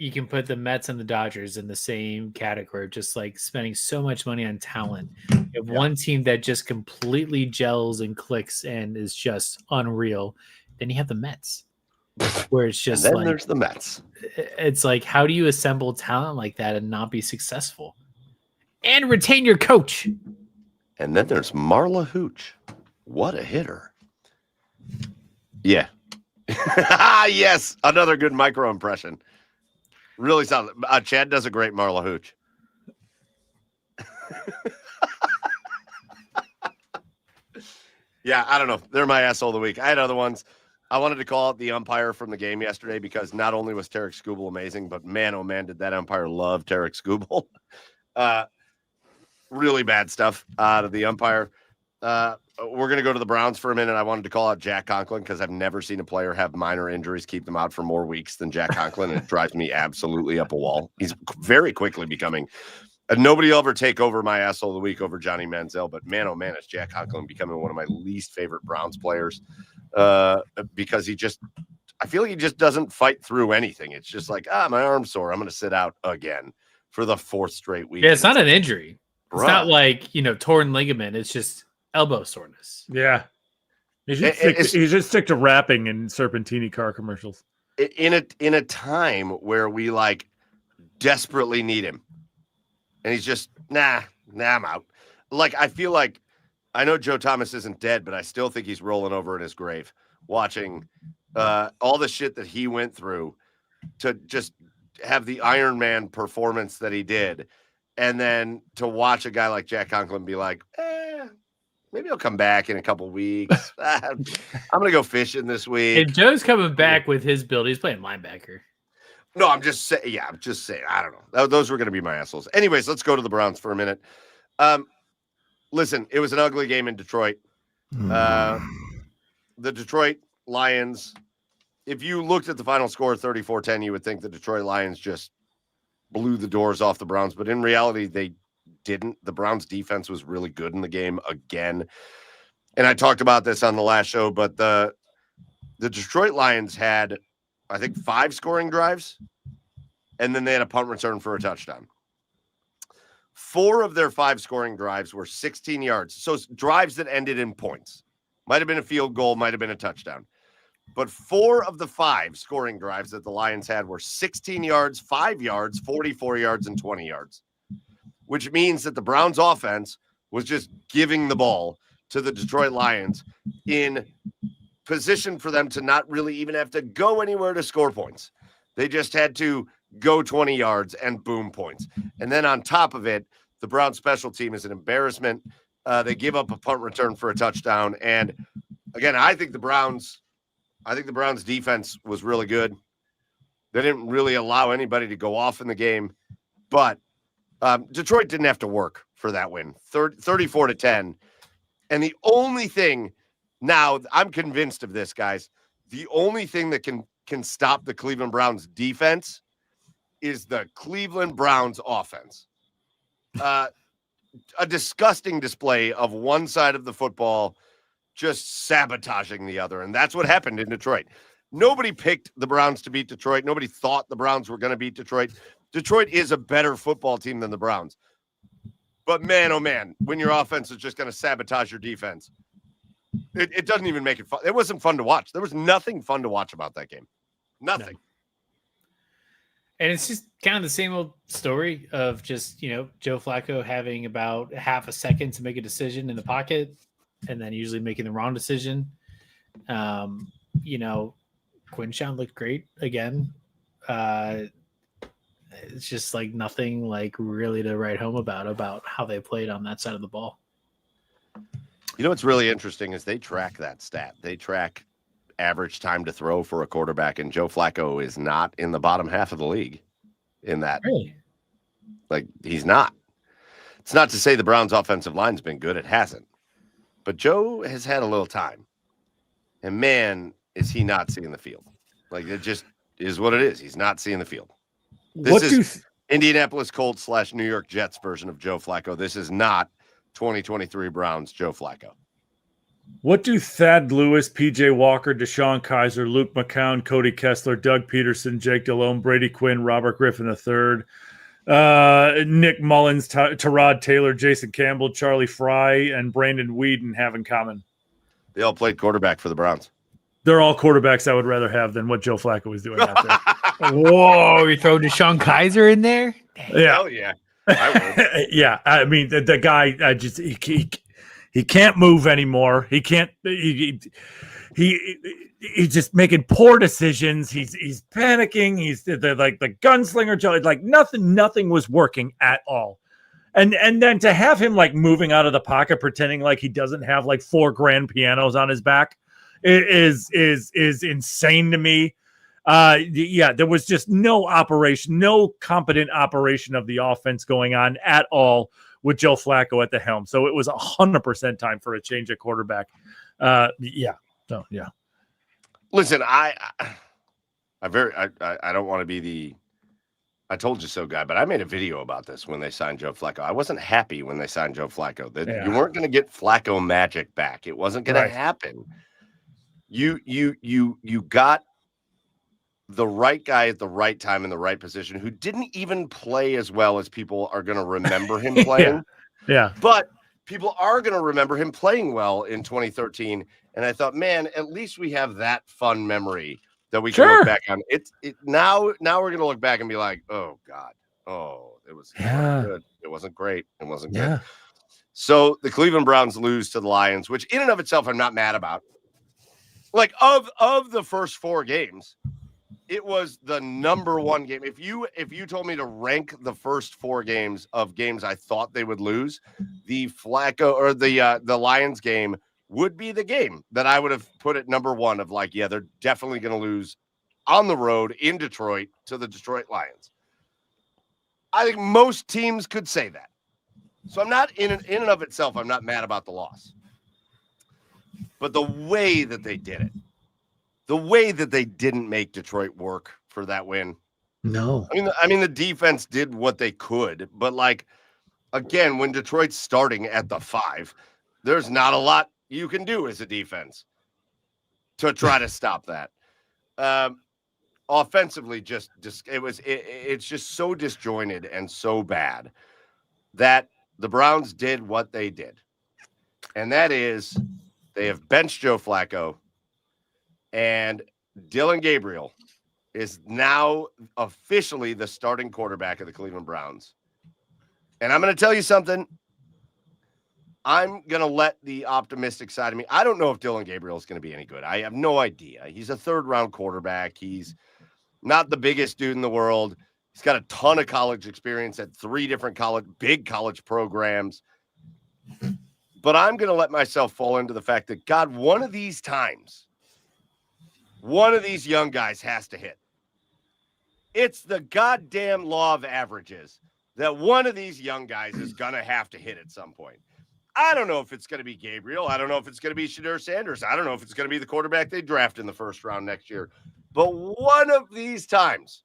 you can put the Mets and the Dodgers in the same category of just like spending so much money on talent. You have one team that just completely gels and clicks and is just unreal. Then you have the Mets, where it's just and then like there's the Mets. it's like, how do you assemble talent like that and not be successful and retain your coach? And then there's Marla Hooch. What a hitter. Yeah. Yes. Another good micro impression. Really solid. Chad does a great Marla Hooch. Yeah, I don't know. They're my asshole of the week. I had other ones. I wanted to call out the umpire from the game yesterday because not only was Tarek Skubal amazing, but man, oh man, did that umpire love Tarek Skubal. Really bad stuff out of the umpire. We're going to go to the Browns for a minute. I wanted to call out Jack Conklin because I've never seen a player have minor injuries keep them out for more weeks than Jack Conklin. And it drives me absolutely up a wall. He's very quickly becoming nobody will ever take over my asshole of the week over Johnny Manziel. But man, oh man, it's Jack Conklin becoming one of my least favorite Browns players because I feel like he just doesn't fight through anything. It's just like, my arm's sore. I'm going to sit out again for the fourth straight week. Yeah, it's not an injury. It's Bruh. not like, torn ligament. It's just elbow soreness. Yeah. You should stick to rapping and Serpentini car commercials. In a time where we like desperately need him. And he's just, nah, I'm out. Like, I feel like, I know Joe Thomas isn't dead, but I still think he's rolling over in his grave, watching all the shit that he went through to just have the Iron Man performance that he did. And then to watch a guy like Jack Conklin be like, maybe I'll come back in a couple weeks. I'm going to go fishing this week. And Joe's coming back with his build. He's playing linebacker. No, I'm just saying. Yeah, I'm just saying. I don't know. Those were going to be my assholes. Anyways, let's go to the Browns for a minute. Listen, it was an ugly game in Detroit. The Detroit Lions, if you looked at the final score 34-10, you would think the Detroit Lions just blew the doors off the Browns. But in reality, they didn't. The Browns defense was really good in the game again. And I talked about this on the last show, but the Detroit Lions had, I think, 5 scoring drives, and then they had a punt return for a touchdown. 4 of their 5 scoring drives were 16 yards. So drives that ended in points. Might have been a field goal, might have been a touchdown. But 4 of the 5 scoring drives that the Lions had were 16 yards, 5 yards, 44 yards, and 20 yards, which means that the Browns offense was just giving the ball to the Detroit Lions in position for them to not really even have to go anywhere to score points. They just had to go 20 yards and boom points. And then on top of it, the Browns special team is an embarrassment. They give up a punt return for a touchdown. And again, I think the Browns defense was really good. They didn't really allow anybody to go off in the game, but Detroit didn't have to work for that win, 34-10. And the only thing, now I'm convinced of this, guys, the only thing that can stop the Cleveland Browns defense is the Cleveland Browns offense. A disgusting display of one side of the football just sabotaging the other. And that's what happened in Detroit. Nobody picked the Browns to beat Detroit. Nobody thought the Browns were going to beat Detroit. Detroit is a better football team than the Browns. But man, oh man, when your offense is just going to sabotage your defense, it doesn't even make it fun. It wasn't fun to watch. There was nothing fun to watch about that game. Nothing. No. And it's just kind of the same old story of just, Joe Flacco having about half a second to make a decision in the pocket and then usually making the wrong decision. Quinshawn looked great again. It's just like nothing like really to write home about how they played on that side of the ball. You know what's really interesting is they track that stat. They track average time to throw for a quarterback, and Joe Flacco is not in the bottom half of the league in that. Really? Like, he's not. It's not to say the Browns' offensive line's been good. It hasn't. But Joe has had a little time. And man, is he not seeing the field. Like, it just is what it is. He's not seeing the field. This is Indianapolis Colts / New York Jets version of Joe Flacco. This is not 2023 Browns Joe Flacco. What do Thad Lewis, PJ Walker, Deshaun Kaiser, Luke McCown, Cody Kessler, Doug Peterson, Jake Delhomme, Brady Quinn, Robert Griffin III, Nick Mullins, Tyrod Taylor, Jason Campbell, Charlie Fry, and Brandon Whedon have in common? They all played quarterback for the Browns. They're all quarterbacks I would rather have than what Joe Flacco was doing out there. Whoa, you throw Deshaun Kaiser in there? Yeah. Hell yeah. I would. Yeah. I mean, the guy, he can't move anymore. He can't, he's just making poor decisions. He's panicking. He's like the gunslinger Joe. Like nothing was working at all. And then to have him like moving out of the pocket, pretending like he doesn't have like 4 grand pianos on his back is insane to me. Yeah, there was just no competent operation of the offense going on at all with Joe Flacco at the helm. So it was 100% time for a change at quarterback. Yeah. So yeah. Listen, I don't want to be the I told you so guy, but I made a video about this when they signed Joe Flacco. I wasn't happy when they signed Joe Flacco. You weren't going to get Flacco magic back. It wasn't going to happen. You got the right guy at the right time in the right position who didn't even play as well as people are going to remember him playing. Yeah. But people are going to remember him playing well in 2013. And I thought, man, at least we have that fun memory that we can look back on. Now we're going to look back and be like, oh God, it was good. It wasn't great. It wasn't good. So the Cleveland Browns lose to the Lions, which in and of itself I'm not mad about. Like of the first 4 games, it was the number 1 game. If you told me to rank the first 4 games of games I thought they would lose, the Flacco or the Lions game would be the game that I would have put at number 1 of like, yeah, they're definitely going to lose on the road in Detroit to the Detroit Lions. I think most teams could say that. So I'm not in and of itself, I'm not mad about the loss. But the way that they did it, the way that they didn't make Detroit work for that win. No. I mean, the defense did what they could, but like, again, when Detroit's starting at the 5, there's not a lot you can do as a defense to try to stop that. Offensively, it's just so disjointed and so bad that the Browns did what they did. And that is they have benched Joe Flacco, and Dylan Gabriel is now officially the starting quarterback of the Cleveland Browns. And I'm going to tell you something. I'm going to let the optimistic side of me. I don't know if Dylan Gabriel is going to be any good. I have no idea. He's a 3rd-round quarterback. He's not the biggest dude in the world. He's got a ton of college experience at 3 different big college programs. But I'm going to let myself fall into the fact that, God, one of these times, one of these young guys has to hit. It's the goddamn law of averages that one of these young guys is going to have to hit at some point. I don't know if it's going to be Gabriel. I don't know if it's going to be Shedeur Sanders. I don't know if it's going to be the quarterback they draft in the 1st round next year. But one of these times,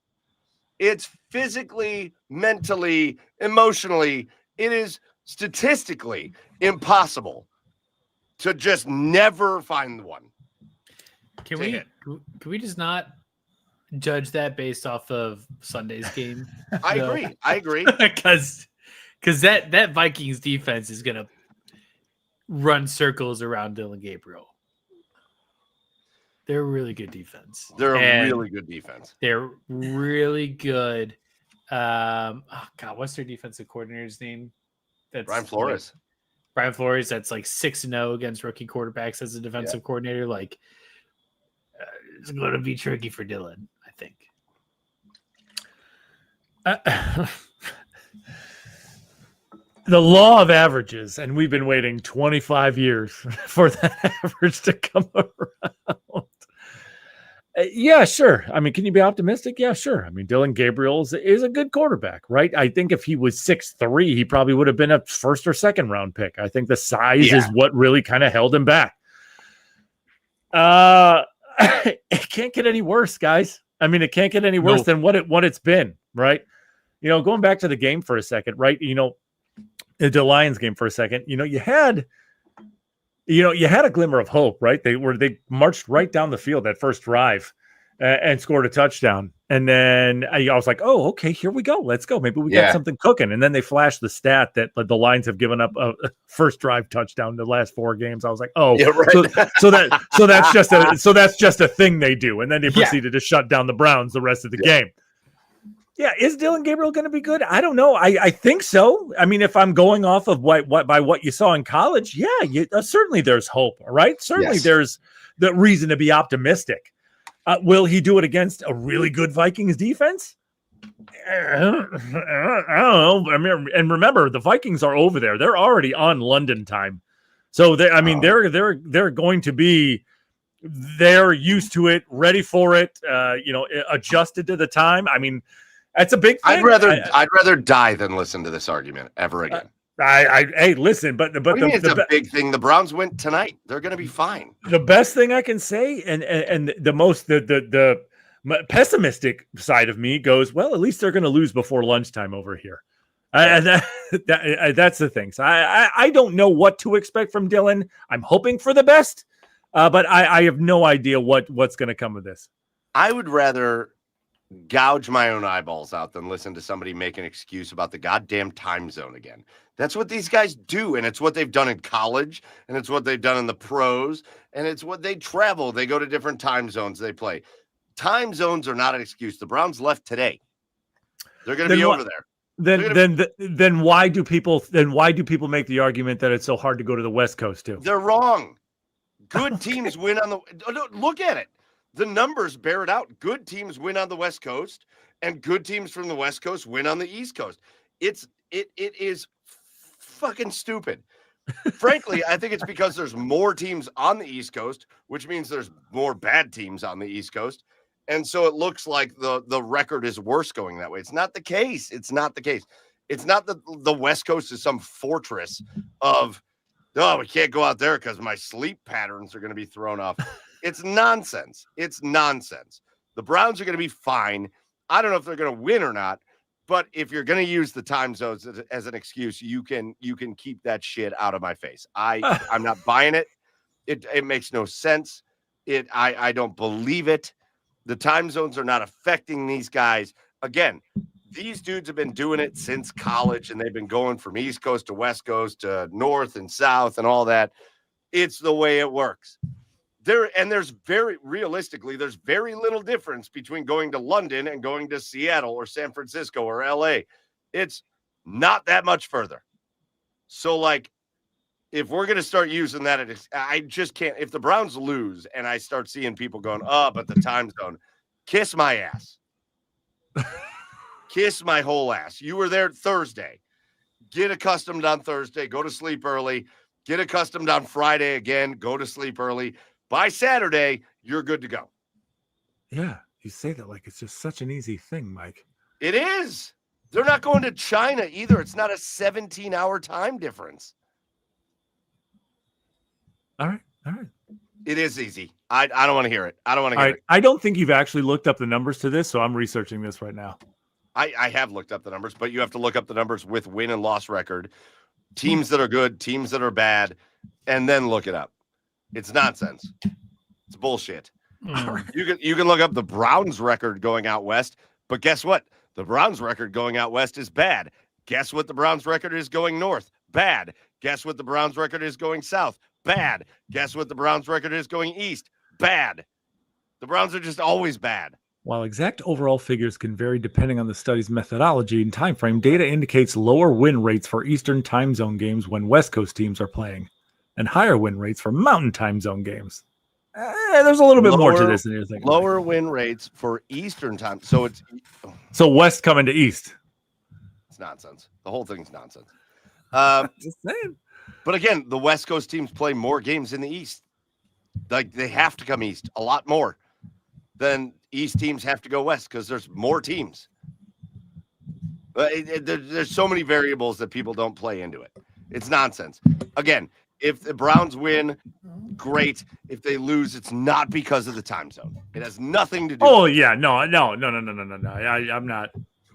it's physically, mentally, emotionally, it is statistically impossible to just never find one. Can we just not judge that based off of Sunday's game? I agree. Because that Vikings defense is gonna run circles around Dylan Gabriel. They're a really good defense. They're a really good defense. They're really good. What's their defensive coordinator's name? That's Brian Flores. Brian Flores. That's like 6-0 against rookie quarterbacks as a defensive coordinator. Like, it's going to be tricky for Dylan, I think. The law of averages, and we've been waiting 25 years for that average to come around. Yeah, sure. I mean, can you be optimistic? Yeah, sure. I mean, Dylan Gabriel is a good quarterback, right? I think if he was 6'3", he probably would have been a 1st or 2nd round pick. I think the size is what really kind of held him back. It can't get any worse, guys. I mean, it can't get any worse than what it's been, right? You know, going back to the game for a second, right? You know, the Lions game for a second, you know, you had you had a glimmer of hope, right? They marched right down the field that first drive and scored a touchdown. And then I was like, oh, okay, here we go. Let's go. Maybe we got something cooking. And then they flashed the stat that the Lions have given up a first drive touchdown the last 4 games. I was like, oh, Yeah, right. so that's just a thing they do. And then they proceeded to shut down the Browns the rest of the game. Yeah, is Dylan Gabriel going to be good? I don't know. I think so. I mean, if I'm going off of what you saw in college, certainly there's hope. Right? Certainly there's the reason to be optimistic. Will he do it against a really good Vikings defense? I don't know. I mean, and remember, the Vikings are over there. They're already on London time, so they're going to be. They're used to it, ready for it. Adjusted to the time. I mean, that's a big thing. I'd rather die than listen to this argument ever again. Hey, listen, but it's a big thing. The Browns win tonight. They're going to be fine. The best thing I can say, and the most the pessimistic side of me goes, well, at least they're going to lose before lunchtime over here. That's the thing. So I don't know what to expect from Dylan. I'm hoping for the best, but I have no idea what's going to come of this. I would rather gouge my own eyeballs out than listen to somebody make an excuse about the goddamn time zone again. That's what these guys do, and it's what they've done in college, and it's what they've done in the pros, and it's what they travel. They go to different time zones they play. Time zones are not an excuse. The Browns left today. They're going to be over there. Then why do people make the argument that it's so hard to go to the West Coast too? They're wrong. Good teams win on the look at it. The numbers bear it out. Good teams win on the West Coast, and good teams from the West Coast win on the East Coast. It is fucking stupid. Frankly, I think it's because there's more teams on the East Coast, which means there's more bad teams on the East Coast. And so it looks like the record is worse going that way. It's not the case. It's not the case. It's not that the West Coast is some fortress of, oh, we can't go out there because my sleep patterns are going to be thrown off. It's nonsense. It's nonsense. The Browns are going to be fine. I don't know if they're going to win or not, but if you're going to use the time zones as an excuse, you can keep that shit out of my face. I'm not buying it. It makes no sense. I don't believe it. The time zones are not affecting these guys. Again, these dudes have been doing it since college, and they've been going from East Coast to West Coast to North and South and all that. It's the way it works. There's very little difference between going to London and going to Seattle or San Francisco or LA. It's not that much further. So, like, if we're going to start using that, I just can't. If the Browns lose and I start seeing people going, oh, but the time zone, kiss my ass. Kiss my whole ass. You were there Thursday. Get accustomed on Thursday. Go to sleep early. Get accustomed on Friday again. Go to sleep early. By Saturday, you're good to go. Yeah, you say that like it's just such an easy thing, Mike. It is. They're not going to China either. It's not a 17-hour time difference. All right. It is easy. I don't want to hear it. I don't want to hear it. I don't think you've actually looked up the numbers to this, so I'm researching this right now. I have looked up the numbers, but you have to look up the numbers with win and loss record, teams that are good, teams that are bad, and then look it up. It's nonsense. It's bullshit. You can look up the Browns record going out west, but guess what? The Browns record going out west is bad. Guess what the Browns record is going north? Bad. Guess what the Browns record is going south? Bad. Guess what the Browns record is going east? Bad. The Browns are just always bad. While exact overall figures can vary depending on the study's methodology and time frame, data indicates lower win rates for Eastern time zone games when West Coast teams are playing, and higher win rates for Mountain time zone games. There's a little bit more to this than you're thinking. Lower win rates for Eastern time. So West coming to East. It's nonsense. The whole thing's nonsense. Just saying. But again, the West Coast teams play more games in the East. Like, they have to come East a lot more than East teams have to go West because there's more teams. There's so many variables that people don't play into it. It's nonsense. Again, if the Browns win, great. If they lose, it's not because of the time zone. It has nothing to do. Oh, yeah. No. I'm not.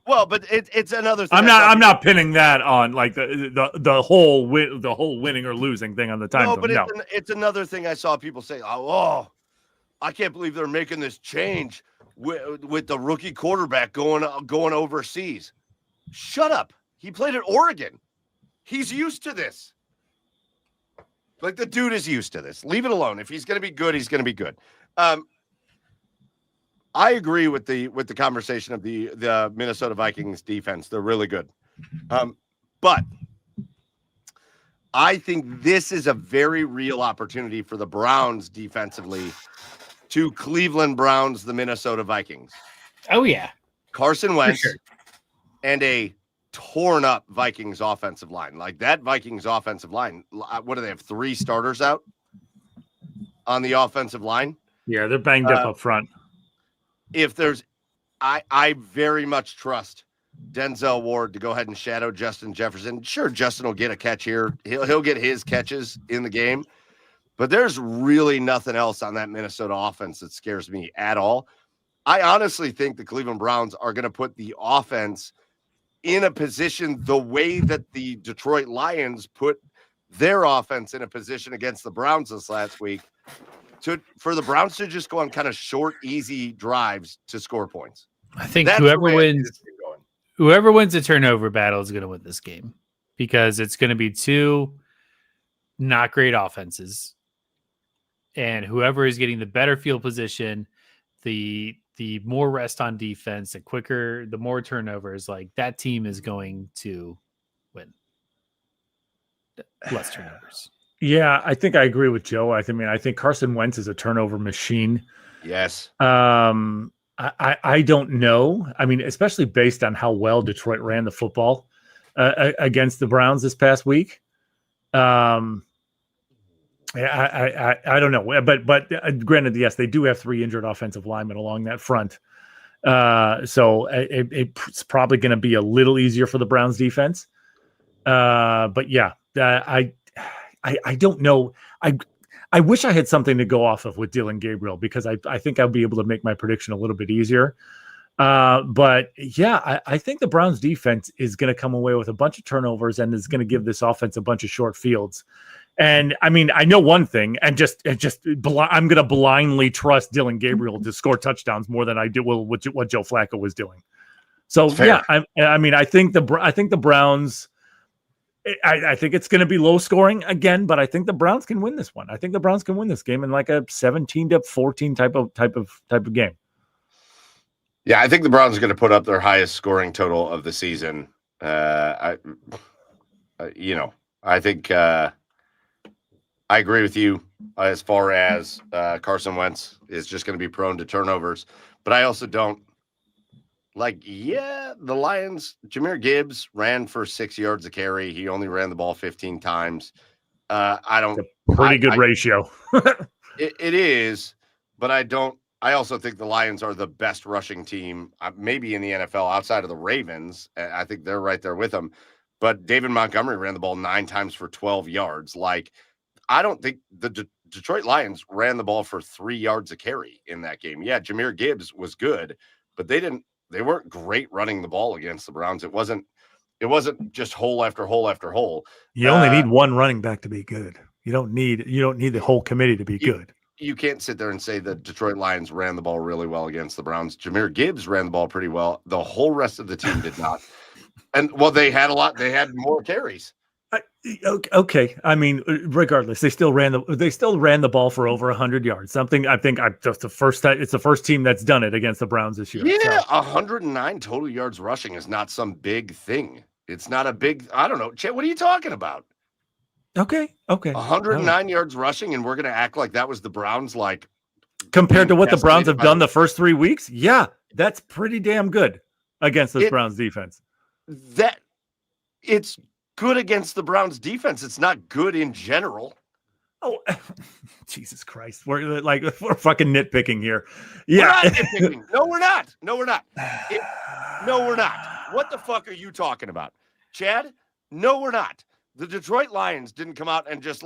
Well, but it's another thing. I'm not pinning that on like the whole winning or losing thing on the time zone. No, it's another thing I saw people say, oh, I can't believe they're making this change with the rookie quarterback going overseas. Shut up. He played at Oregon. He's used to this. Like, the dude is used to this. Leave it alone. If he's going to be good, he's going to be good. I agree with the conversation of the Minnesota Vikings defense. They're really good. But I think this is a very real opportunity for the Browns defensively to Cleveland Browns the Minnesota Vikings. Oh, yeah. Carson Wentz and a torn up Vikings offensive line. Like, that Vikings offensive line, what do they have, 3 starters out on the offensive line? Yeah, they're banged up front. If there's, I very much trust Denzel Ward to go ahead and shadow Justin Jefferson. Sure, Justin will get a catch here. He'll get his catches in the game, but there's really nothing else on that Minnesota offense that scares me at all. I honestly think the Cleveland Browns are going to put the offense in a position the way that the Detroit Lions put their offense in a position against the Browns this last week, for the Browns to just go on kind of short, easy drives to score points. I think whoever wins the turnover battle is going to win this game, because it's going to be 2 not great offenses, and whoever is getting the better field position, the more rest on defense, the more turnovers, like, that team is going to win. Less turnovers. Yeah, I think I agree with Joe. I think Carson Wentz is a turnover machine. Yes. I don't know. I mean, especially based on how well Detroit ran the football against the Browns this past week. I don't know. But granted, yes, they do have 3 injured offensive linemen along that front. So it's probably going to be a little easier for the Browns defense. But yeah, I don't know. I wish I had something to go off of with Dillon Gabriel, because I think I'll be able to make my prediction a little bit easier. But yeah, I think the Browns defense is going to come away with a bunch of turnovers and is going to give this offense a bunch of short fields. And I mean, I know one thing, and I'm going to blindly trust Dillon Gabriel to score touchdowns more than I do what Joe Flacco was doing. So fair. Yeah, I think the Browns. I think it's going to be low scoring again, but I think the Browns can win this one. I think the Browns can win this game in like a 17-14 type of game. Yeah, I think the Browns are going to put up their highest scoring total of the season. I think I agree with you as far as Carson Wentz is just going to be prone to turnovers, but I also don't. The Lions, Jahmyr Gibbs ran for 6 yards a carry. He only ran the ball 15 times. Pretty good ratio. It is, but I also think the Lions are the best rushing team, maybe in the NFL outside of the Ravens. I think they're right there with them. But David Montgomery ran the ball 9 times for 12 yards. I don't think the Detroit Lions ran the ball for 3 yards a carry in that game. Yeah, Jahmyr Gibbs was good, but they weren't great running the ball against the Browns. It wasn't just hole after hole after hole. You only need one running back to be good. You don't need the whole committee to be good. You can't sit there and say the Detroit Lions ran the ball really well against the Browns. Jahmyr Gibbs ran the ball pretty well. The whole rest of the team did not. And they had more carries. Okay. I mean, regardless, they still ran the ball for over 100 yards. Something I think it's the first team that's done it against the Browns this year. Yeah, 109 total yards rushing is not some big thing. It's not a big. I don't know, Chet. What are you talking about? Okay. 109 yards rushing, and we're gonna act like that was the Browns, compared to what the Browns have done the first 3 weeks. Yeah, that's pretty damn good against this Browns defense. That it's good against the Browns defense. It's not good in general. Oh, Jesus Christ. We're fucking nitpicking here. Yeah. We're not nitpicking. No, we're not. No, we're not. What the fuck are you talking about? Chad? No, we're not. The Detroit Lions didn't come out and just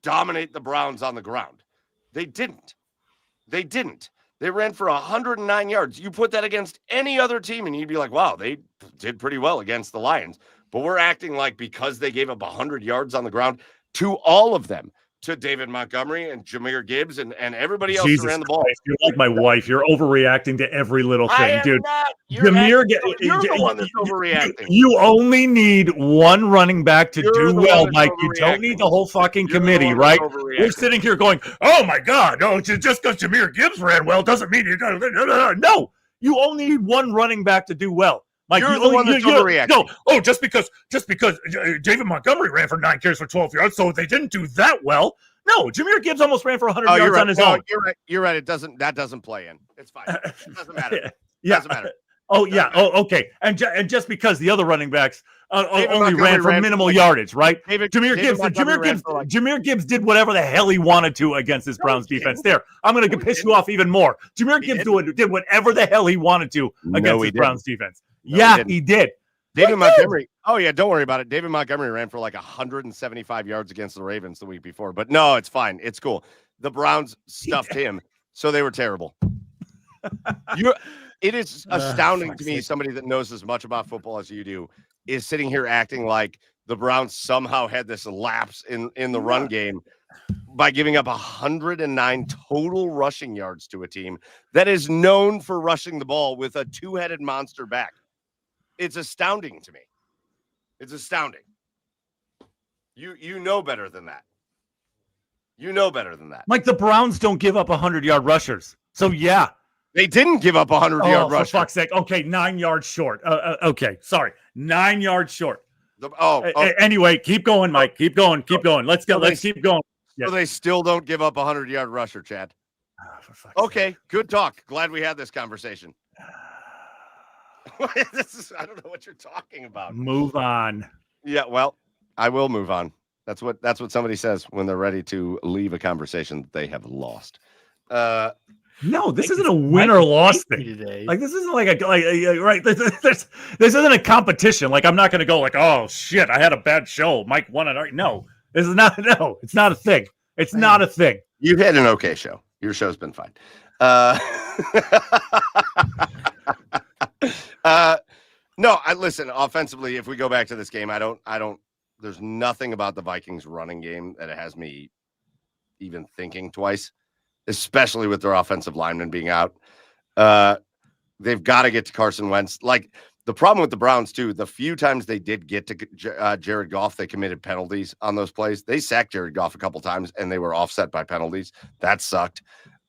dominate the Browns on the ground. They didn't. They ran for 109 yards. You put that against any other team, and you'd be like, wow, they did pretty well against the Lions. But we're acting like because they gave up 100 yards on the ground to all of them, to David Montgomery and Jahmyr Gibbs and everybody else who ran the ball. Christ, you're like my wife. You're overreacting to every little I thing, am dude. not. You're the one that's overreacting. You only need one running back to You're do the well, one that's Mike. You don't need the whole fucking You're the committee, one right? that's overreacting. We're sitting here going, oh my God, no, just because Jahmyr Gibbs ran well doesn't mean you got to. No, you only need one running back to do well. Mike, You're the one that's overreacting. No, oh, just because David Montgomery ran for 9 carries for 12 yards, so they didn't do that well. No, Jahmyr Gibbs almost ran for 100 yards on his own. You're right. You're right. That doesn't play in. It's fine. It doesn't matter. Yeah. Doesn't matter. Oh yeah. Oh okay. And just because the other running backs only Montgomery ran for minimal yardage, right? Jahmyr Gibbs did whatever the hell he wanted to against this Browns defense. There, I'm going to piss you off even more. Jahmyr Gibbs did whatever the hell he wanted to against this Browns defense. Yeah, he did. David Montgomery. Oh yeah, don't worry about it. David Montgomery ran for like 175 yards against the Ravens the week before. But no, it's fine. It's cool. The Browns stuffed him, so they were terrible. It is astounding to me, somebody that knows as much about football as you do, is sitting here acting like the Browns somehow had this lapse in the run game by giving up 109 total rushing yards to a team that is known for rushing the ball with a two-headed monster back. It's astounding to me. It's astounding. You know better than that. You know better than that. Like the Browns don't give up 100-yard rushers. So yeah. They didn't give up 100-yard rusher. For fuck's sake. Okay, 9 yards short. Okay, sorry. 9 yards short. Anyway, keep going, Mike. Keep going. Let's go. Let's keep going. So they still don't give up 100-yard rusher, Chad. Okay, good talk. Glad we had this conversation. I don't know what you're talking about. Move on. Yeah, well, I will move on. That's what somebody says when they're ready to leave a conversation that they have lost. No, this isn't a win or loss thing. Like this isn't like right. This isn't a competition. Like I'm not going to go like, oh shit, I had a bad show. Mike won it. No, this is not. No, it's not a thing. It's not a thing. You've had an okay show. Your show's been fine. No, listen, offensively, if we go back to this game, I don't, there's nothing about the Vikings running game that has me even thinking twice, especially with their offensive linemen being out. They've got to get to Carson Wentz. Like the problem with the Browns too, the few times they did get to Jared Goff, they committed penalties on those plays. They sacked Jared Goff a couple times and they were offset by penalties. That sucked.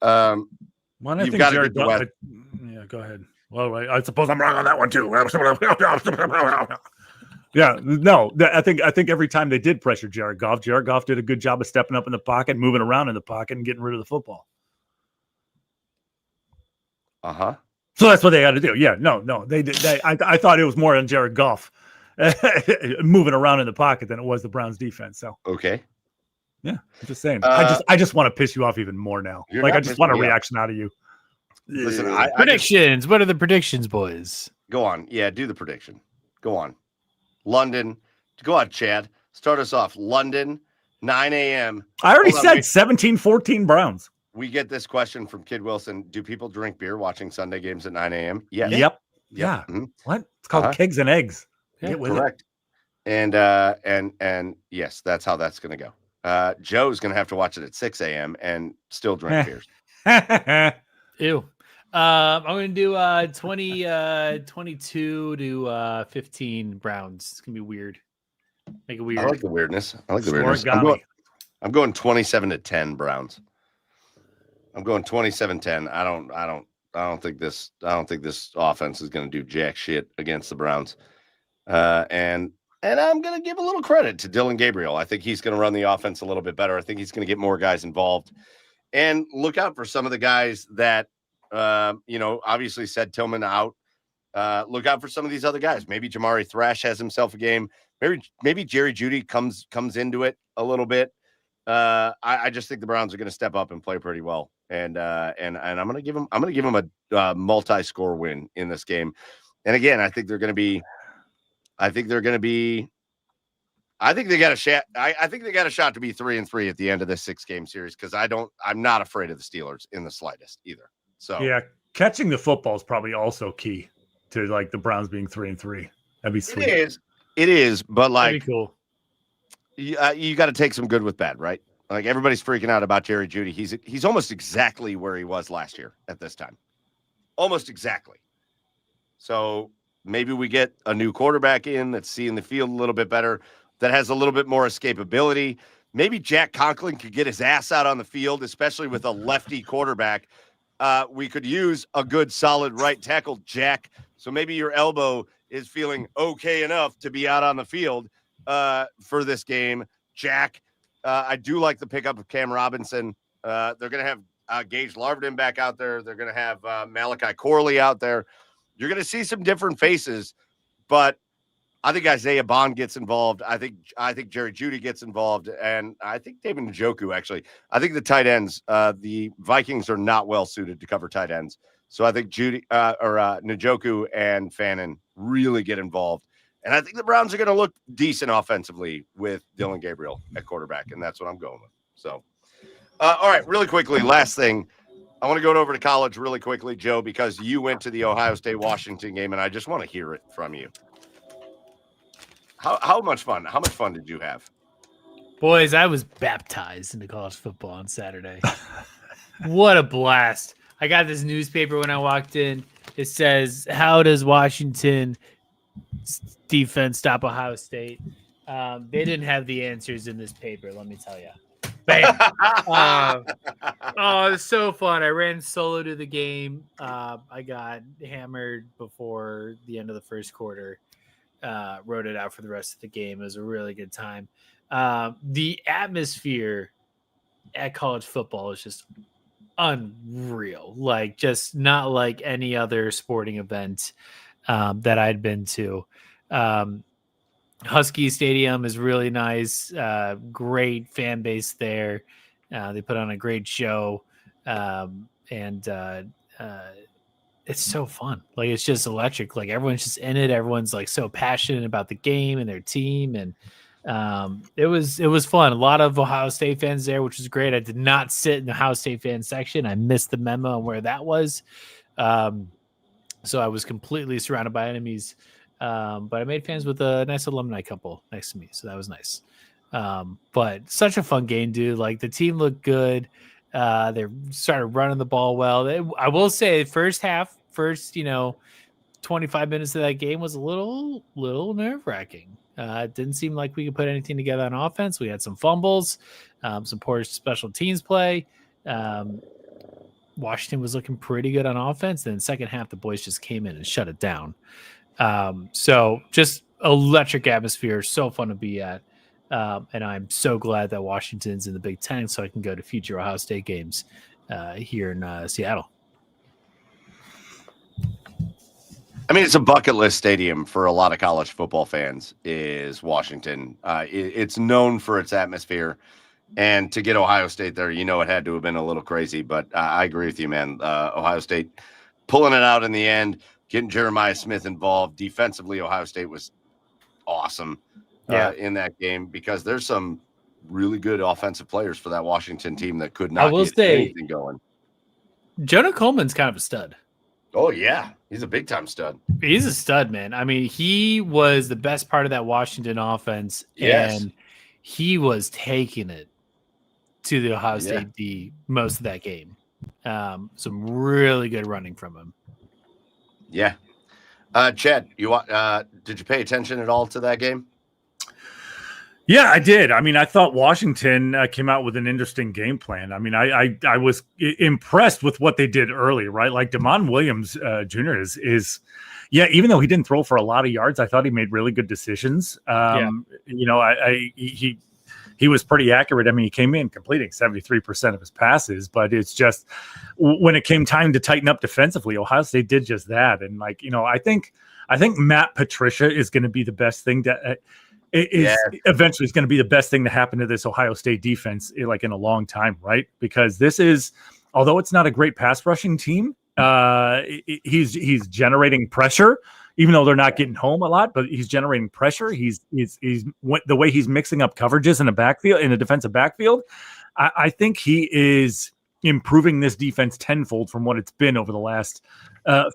You've got Jared Goff. Yeah, go ahead. Well, I suppose I'm wrong on that one too. Yeah, no, I think every time they did pressure Jared Goff did a good job of stepping up in the pocket, moving around in the pocket, and getting rid of the football. So that's what they got to do. Yeah, no, they did. I thought it was more on Jared Goff moving around in the pocket than it was the Browns defense. So okay, yeah, I'm just saying. I just want to piss you off even more now. Like I just want a reaction out of you. Listen, predictions. What are the predictions, boys? Go on. Yeah, do the prediction. Go on. London. Go on, Chad. Start us off. London, 9 a.m. I already said 17-14 Browns. We get this question from Kid Wilson. Do people drink beer watching Sunday games at 9 a.m.? Yes. Yep. Yeah. Mm-hmm. What? It's called kegs and eggs. Yeah, correct. And yes, that's how that's going to go. Joe's going to have to watch it at 6 a.m. and still drink beers. Ew. I'm going to do 22 to 15 Browns. It's going to be weird. Make it weird. I like the weirdness. I'm going 27 to 10 Browns. I'm going 27-10. I don't think this offense is going to do jack shit against the Browns. And I'm going to give a little credit to Dylan Gabriel. I think he's going to run the offense a little bit better. I think he's going to get more guys involved. And look out for some of the guys that obviously said Tillman out. Look out for some of these other guys. Maybe Jamari Thrash has himself a game. Maybe Jerry Jeudy comes into it a little bit. I just think the Browns are going to step up and play pretty well. And I'm going to give them a multi-score win in this game. And again, I think they got a shot. I think they got a shot to be 3-3 at the end of this 6-game series because I'm not afraid of the Steelers in the slightest either. So Yeah, catching the football is probably also key to like the Browns being 3-3. That'd be sweet. It is, but That'd like be cool. you got to take some good with bad, right? Like everybody's freaking out about Jerry Jeudy. He's almost exactly where he was last year at this time, almost exactly. So maybe we get a new quarterback in that's seeing the field a little bit better, that has a little bit more escapability. Maybe Jack Conklin could get his ass out on the field, especially with a lefty quarterback. We could use a good, solid right tackle, Jack. So maybe your elbow is feeling okay enough to be out on the field for this game, Jack. I do like the pickup of Cam Robinson. They're going to have Gage Larvin back out there. They're going to have Malachi Corley out there. You're going to see some different faces, but I think Isaiah Bond gets involved. I think Jerry Jeudy gets involved, and I think David Njoku actually. I think the tight ends, the Vikings are not well suited to cover tight ends. So I think Njoku and Fannin really get involved. And I think the Browns are going to look decent offensively with Dylan Gabriel at quarterback, and that's what I'm going with. So, all right, really quickly, last thing. I want to go over to college really quickly, Joe, because you went to the Ohio State-Washington game, and I just want to hear it from you. How much fun? How much fun did you have? Boys, I was baptized into college football on Saturday. What a blast. I got this newspaper when I walked in. It says, "How does Washington defense stop Ohio State?" They didn't have the answers in this paper, let me tell you. Bam. Oh, it was so fun. I ran solo to the game. I got hammered before the end of the first quarter. Wrote it out for the rest of the game. It was a really good time. The atmosphere at college football is just unreal. Like, just not like any other sporting event that I'd been to. Husky Stadium is really nice. Great fan base there. They put on a great show. And it's so fun. Like, it's just electric. Like, everyone's just in it. Everyone's like so passionate about the game and their team. And it was fun. A lot of Ohio State fans there, which was great. I did not sit in the Ohio State fan section. I missed the memo on where that was. So I was completely surrounded by enemies. But I made fans with a nice alumni couple next to me. So that was nice. But such a fun game, dude. Like, the team looked good. They started running the ball well. I will say first 25 minutes of that game was a little nerve-wracking. It didn't seem like we could put anything together on offense. We had some fumbles, some poor special teams play. Washington was looking pretty good on offense. Then second half, the boys just came in and shut it down. So just electric atmosphere, so fun to be at. And I'm so glad that Washington's in the Big Ten, so I can go to future Ohio State games here in Seattle. I mean, it's a bucket list stadium for a lot of college football fans, is Washington. It's known for its atmosphere. And to get Ohio State there, it had to have been a little crazy. But I agree with you, man. Ohio State pulling it out in the end, getting Jeremiah Smith involved. Defensively, Ohio State was awesome in that game, because there's some really good offensive players for that Washington team that could not get anything going. Jonah Coleman's kind of a stud. Oh, yeah. He's a big-time stud. He's a stud, man. I mean, he was the best part of that Washington offense, and he was taking it to the Ohio State D most of that game. Some really good running from him. Yeah. Chad, did you pay attention at all to that game? Yeah, I did. I mean, I thought Washington came out with an interesting game plan. I mean, I was impressed with what they did early, right? Like, Damon Williams Jr. is even though he didn't throw for a lot of yards, I thought he made really good decisions. He was pretty accurate. I mean, he came in completing 73% of his passes, but it's just when it came time to tighten up defensively, Ohio State did just that. And I think Matt Patricia is going to be the best thing to. Eventually is going to be the best thing to happen to this Ohio State defense in a long time, right? Because this is, although it's not a great pass rushing team, he's generating pressure, even though they're not getting home a lot, but he's generating pressure. He's the way he's mixing up coverages in the defensive backfield. I think he is, improving this defense tenfold from what it's been over the last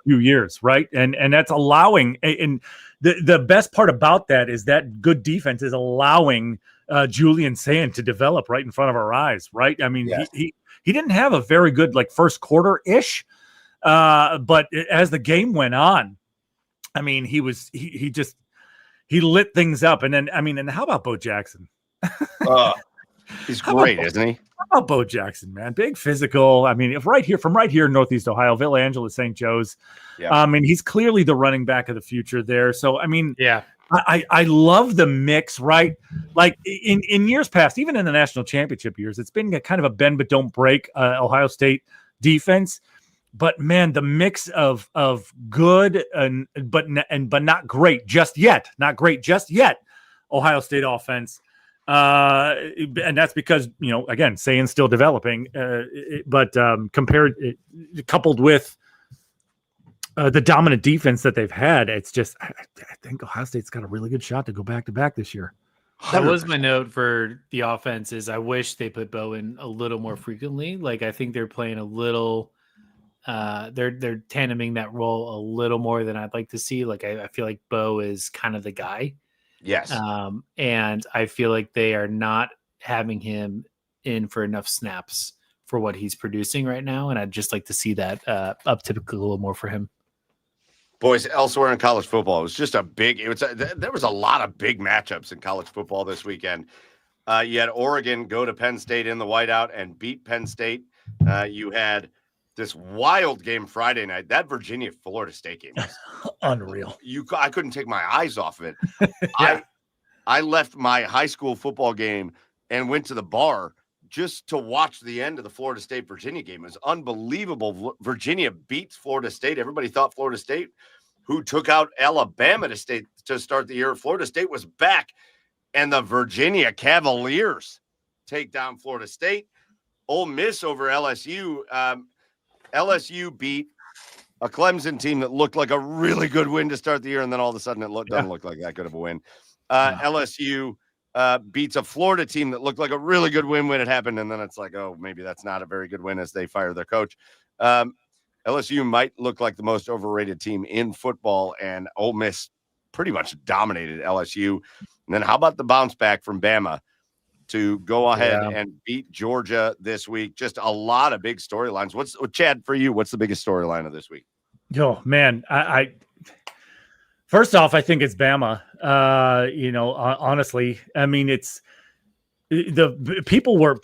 few years, right? And that's allowing, and the best part about that is that good defense is allowing Julian Sand to develop right in front of our eyes, right? I mean, Yes. he didn't have a very good like first quarter-ish, but as the game went on, I mean, he lit things up. And then, I mean, and how about Bo Jackson? He's great, isn't he? How about Bo Jackson, man? Big physical. I mean, from right here in Northeast Ohio, Villa Angela, St. Joe's. Yeah. I mean, he's clearly the running back of the future there. So, I mean, Yeah. I love the mix, right? Like in years past, even in the national championship years, it's been a kind of a bend but don't break Ohio State defense. But man, the mix of good but not great just yet, Ohio State offense. And that's because, again, Sayan's still developing, but coupled with the dominant defense that they've had, it's just, I think Ohio State's got a really good shot to go back to back this year. That was my note for the offense is I wish they put Bo in a little more frequently. Like, I think they're playing a little, they're tandeming that role a little more than I'd like to see. Like, I feel like Bo is kind of the guy. Yes. And I feel like they are not having him in for enough snaps for what he's producing right now. And I'd just like to see that uptick a little more for him. Boys, elsewhere in college football, it was just there was a lot of big matchups in college football this weekend. You had Oregon go to Penn State in the whiteout and beat Penn State. You had this wild game Friday night, that Virginia-Florida State game. Unreal. I couldn't take my eyes off of it. Yeah. I left my high school football game and went to the bar just to watch the end of the Florida State-Virginia game. It was unbelievable. Virginia beats Florida State. Everybody thought Florida State, who took out Alabama to start the year, Florida State was back, and the Virginia Cavaliers take down Florida State. Ole Miss over LSU. LSU beat a Clemson team that looked like a really good win to start the year, and then all of a sudden it doesn't look like that good of a win. LSU beats a Florida team that looked like a really good win when it happened, and then it's like, oh, maybe that's not a very good win as they fire their coach. LSU might look like the most overrated team in football, and Ole Miss pretty much dominated LSU. And then how about the bounce back from Bama to go ahead and beat Georgia this week? Just a lot of big storylines. Chad, for you, what's the biggest storyline of this week? Oh, man, I first off, I think it's Bama. Honestly, I mean, it's the people were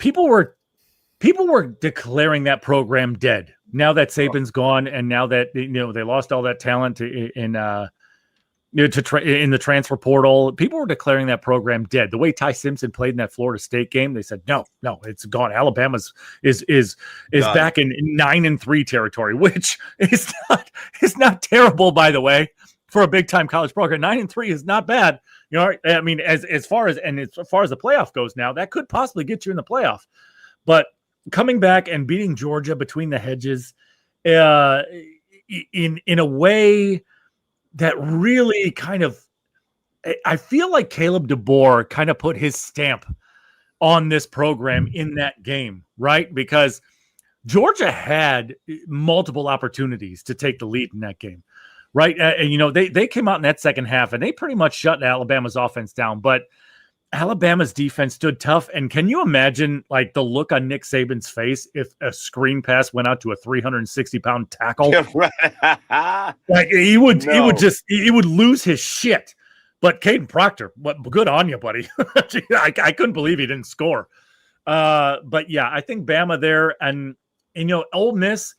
declaring that program dead. Now that Saban's gone, and now that they lost all that talent in the transfer portal, people were declaring that program dead. The way Ty Simpson played in that Florida State game, they said no, it's gone. Alabama's is back in 9-3 territory, which is not terrible, by the way, for a big time college program. 9-3 is not bad. I mean, as far as the playoff goes now, that could possibly get you in the playoff. But coming back and beating Georgia between the hedges, in a way that really kind of, I feel like Caleb DeBoer kind of put his stamp on this program in that game, right? Because Georgia had multiple opportunities to take the lead in that game, right? They came out in that second half and they pretty much shut Alabama's offense down, but Alabama's defense stood tough. And can you imagine like the look on Nick Saban's face if a screen pass went out to a 360-pound tackle? Like he would lose his shit. But Caden Proctor, good on you, buddy. I couldn't believe he didn't score. But yeah, I think Bama there, and Ole Miss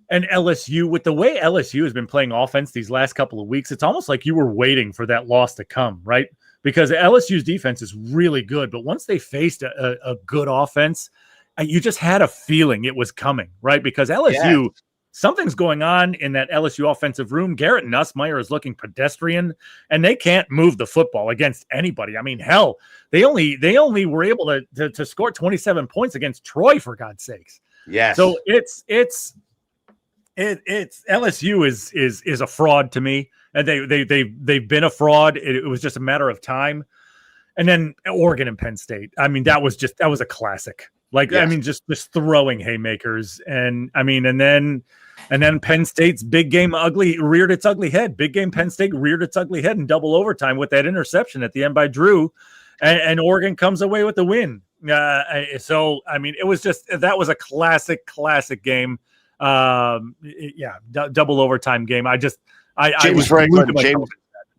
and LSU, with the way LSU has been playing offense these last couple of weeks, it's almost like you were waiting for that loss to come, right? Because LSU's defense is really good, but once they faced a good offense, you just had a feeling it was coming, right? Because LSU, something's going on in that LSU offensive room. Garrett Nussmeier is looking pedestrian, and they can't move the football against anybody. I mean, hell, they only were able to score 27 points against Troy, for God's sakes. Yes. So it's LSU is a fraud to me. And they've been a fraud. It was just a matter of time. And then Oregon and Penn State. I mean, that was a classic. Like, I Yes. mean, just throwing haymakers. And I mean, and then Penn State's big game reared its ugly head. Big game Penn State reared its ugly head in double overtime with that interception at the end by Drew, and Oregon comes away with the win. So I mean, it was that was a classic game. Double overtime game. I was glued to my television.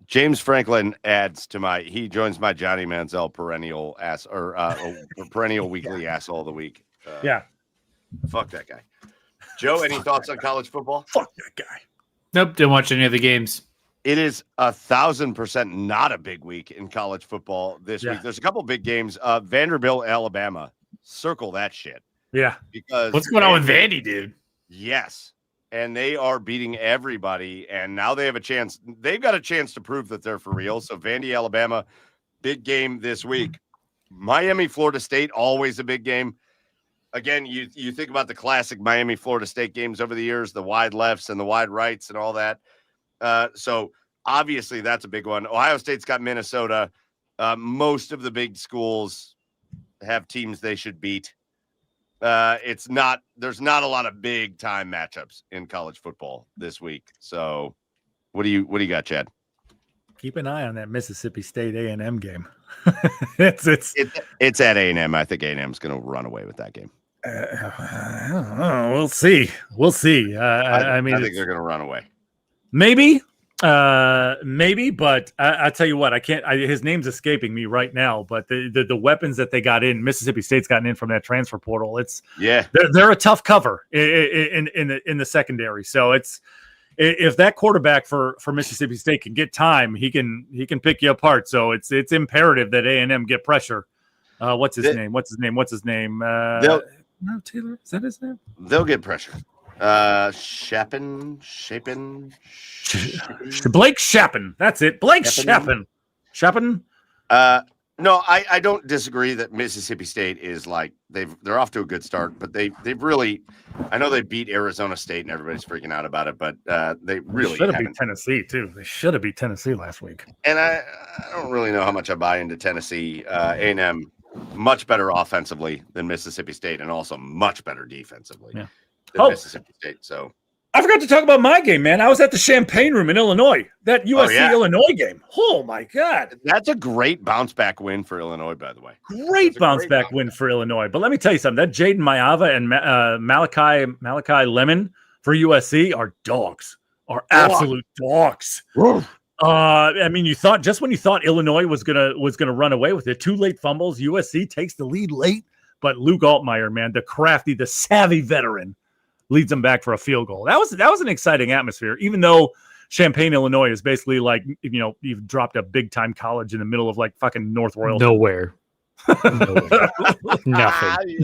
James Franklin he joins my Johnny Manziel perennial perennial weekly asshole of the week. Fuck that guy. Joe, any thoughts on college football? Fuck that guy. Nope, didn't watch any of the games. It is 1,000% not a big week in college football this week. There's a couple big games. Vanderbilt, Alabama. Circle that shit. Yeah. Because what's going on with Vandy, dude? Yes. And they are beating everybody. And now they have a chance. They've got a chance to prove that they're for real. So Vandy, Alabama, big game this week. Miami, Florida State, always a big game. Again, you think about the classic Miami, Florida State games over the years, the wide lefts and the wide rights and all that. So obviously that's a big one. Ohio State's got Minnesota. Most of the big schools have teams they should beat. There's not a lot of big time matchups in college football this week. So what do you got, Chad? Keep an eye on that Mississippi State A&M game. it's at A&M. I think A&M's going to run away with that game. I don't know. We'll see. I mean, I think they're going to run away. Maybe, but I tell you what, I can't. His name's escaping me right now. But the weapons that they got in, Mississippi State's gotten in from that transfer portal. They're a tough cover in the secondary. So if that quarterback for Mississippi State can get time, he can pick you apart. So it's imperative that A&M get pressure. What's his name? Taylor, is that his name? They'll get pressure. Shapen. Blake Shapen. That's it. Blake Shapen. No, I don't disagree that Mississippi State is like they're off to a good start, but they've really, I know they beat Arizona State and everybody's freaking out about it, but they really should have beat Tennessee too. They should have beat Tennessee last week. And I don't really know how much I buy into Tennessee. A&M much better offensively than Mississippi State, and also much better defensively than Mississippi State. So I forgot to talk about my game, man. I was at the Champagne Room in Illinois. That USC Illinois game. Oh my God. That's a great bounce back win for Illinois, by the way. Great bounce back win for Illinois. But let me tell you something. That Jaden Mayava and Malachi Lemon for USC are dogs. Are absolute dogs. I mean, when you thought Illinois was gonna run away with it, 2 late fumbles. USC takes the lead late, but Luke Altmaier, man, the savvy veteran, leads them back for a field goal. That was an exciting atmosphere, even though Champaign, Illinois is basically like, you've dropped a big time college in the middle of like fucking North Royal. Nowhere. Nothing.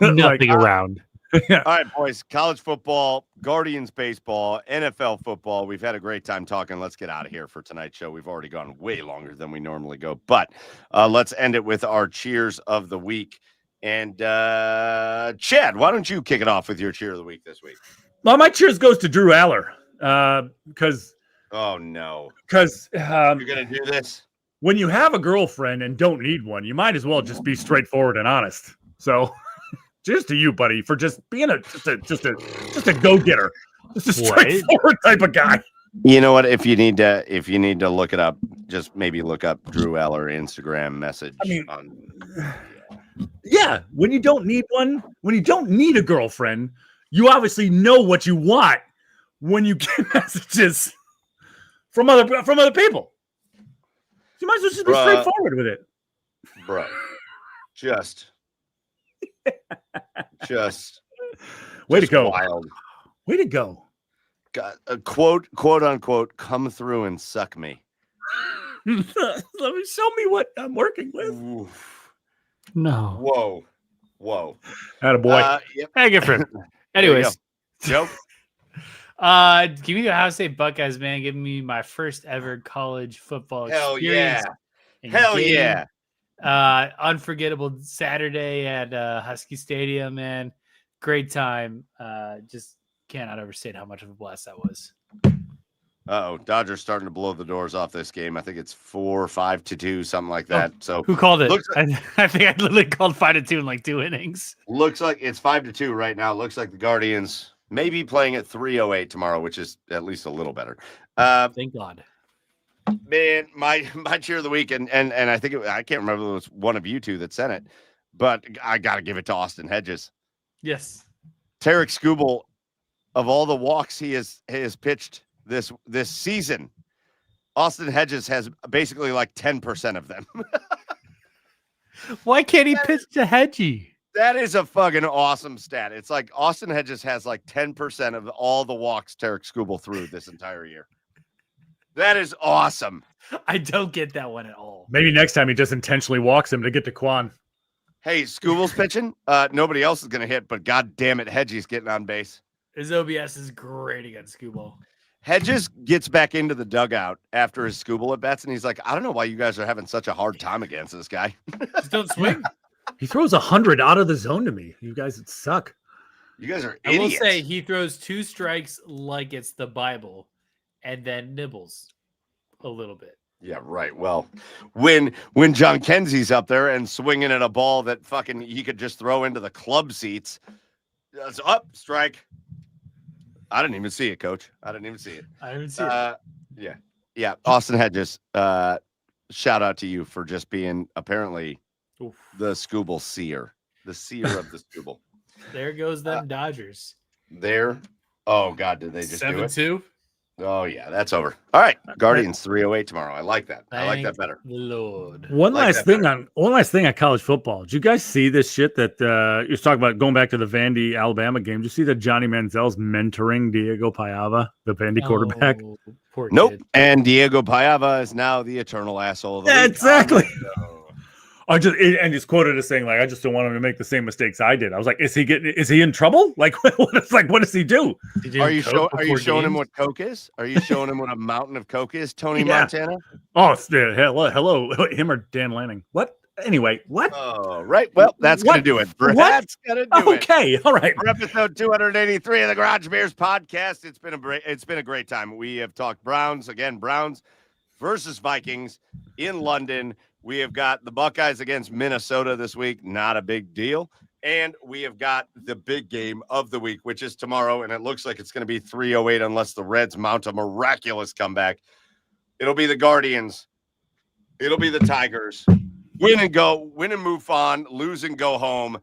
Nothing around. All right, boys. College football, Guardians baseball, NFL football. We've had a great time talking. Let's get out of here for tonight's show. We've already gone way longer than we normally go, but let's end it with our cheers of the week. And Chad, why don't you kick it off with your cheer of the week this week? Well, my cheers goes to Drew Aller because you're gonna do this when you have a girlfriend and don't need one. You might as well just be straightforward and honest. So, cheers to you, buddy, for just being just a go-getter, just a straightforward type of guy. You know what? If you need to look it up, just maybe look up Drew Aller Instagram message. Yeah, when you don't need one, when you don't need a girlfriend, you obviously know what you want when you get messages from other people. You might as well just be straightforward with it. Bro. Just way to go. Wild. Way to go. Got a quote unquote, come through and suck me. Let me show me what I'm working with. Oof. No. Whoa. Attaboy. Yep. Hey, good friend. Anyways. Joe. Give me the Ohio State Buckeyes, man. Give me my first ever college football experience. Hell yeah. Unforgettable Saturday at Husky Stadium, man. Great time. Just cannot overstate how much of a blast that was. Uh-oh, Dodgers starting to blow the doors off this game. I think it's 4-5-2, something like that. So Who called it? Looks I think I literally called 5-2 in like 2 innings. looks like it's 5-2 right now. Looks like the Guardians may be playing at 3:08 tomorrow, which is at least a little better. Thank God. Man, my cheer of the week, and I think I can't remember if it was one of you two that sent it, but I got to give it to Austin Hedges. Yes. Tarek Skubal, of all the walks he has pitched this season, Austin Hedges has basically like 10% of them. Why can't he pitch to Hedgie? That is a fucking awesome stat. It's like Austin Hedges has like 10% of all the walks Tarek Skubal threw this entire year. That is awesome. I don't get that one at all. Maybe next time he just intentionally walks him to get to Quan. Hey, Skubal's pitching. Nobody else is going to hit, but God damn it, Hedges getting on base. His OBS is great against Skubal. Hedges gets back into the dugout after his Skubal at bats, and he's like, I don't know why you guys are having such a hard time against this guy. Just don't swing. He throws 100 out of the zone to me. You guys suck. You guys are I will idiots. say he throws 2 strikes like it's the Bible and then nibbles a little bit. Yeah, right. Well, when John Kenzie's up there and swinging at a ball that fucking he could just throw into the club seats, it's up, strike. I didn't even see it, Coach. I didn't even see it. I haven't seen it. Yeah. Austin Hedges, shout out to you for just being apparently Oof. the Skubal seer, the seer of the Skubal. There goes them Dodgers. There. Oh God, did they just do it? 7-2. Oh yeah, that's over. All right, Guardians 3:08 tomorrow. I like that. I like that Thank better. the Lord. One Like last that thing on college football. Did you guys see this shit that you're talking about going back to the Vandy Alabama game? Did you see that Johnny Manziel's mentoring Diego Paiva, the Vandy quarterback? Oh, poor Nope. kid. And Diego Paiva is now the eternal asshole of the Yeah, league. exactly. Oh, And just quoted as saying, like, I just don't want him to make the same mistakes I did. I was like, is he in trouble? Like, what does he do? Did you Are you coke are you before showing him games? what Coke is? Are you showing him what a mountain of Coke is, Tony Yeah. Montana? Oh, hello, him or Dan Lanning? What? Anyway, what? Oh, right. Well, that's gonna What? do it. What? That's gonna do it. Okay, all right. For episode 283 of the Garage Beers podcast, it's been a great time. We have talked Browns versus Vikings in London. We have got the Buckeyes against Minnesota this week. Not a big deal. And we have got the big game of the week, which is tomorrow. And it looks like it's going to be 3:08 unless the Reds mount a miraculous comeback. It'll be the Guardians. It'll be the Tigers. Win and move on. Lose and go home.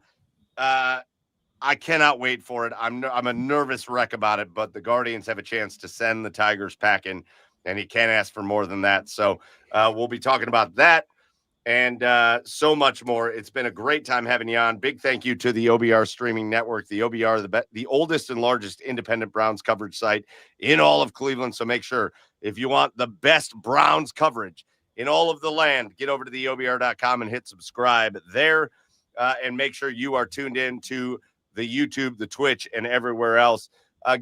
I cannot wait for it. I'm a nervous wreck about it, but the Guardians have a chance to send the Tigers packing, and you can't ask for more than that. So we'll be talking about that and so much more. It's been a great time having you on. Big thank you to the OBR streaming network, the OBR, the oldest and largest independent Browns coverage site in all of Cleveland. So make sure if you want the best Browns coverage in all of the land, get over to the OBR.com and hit subscribe there. And make sure you are tuned in to the YouTube, the Twitch, and everywhere else.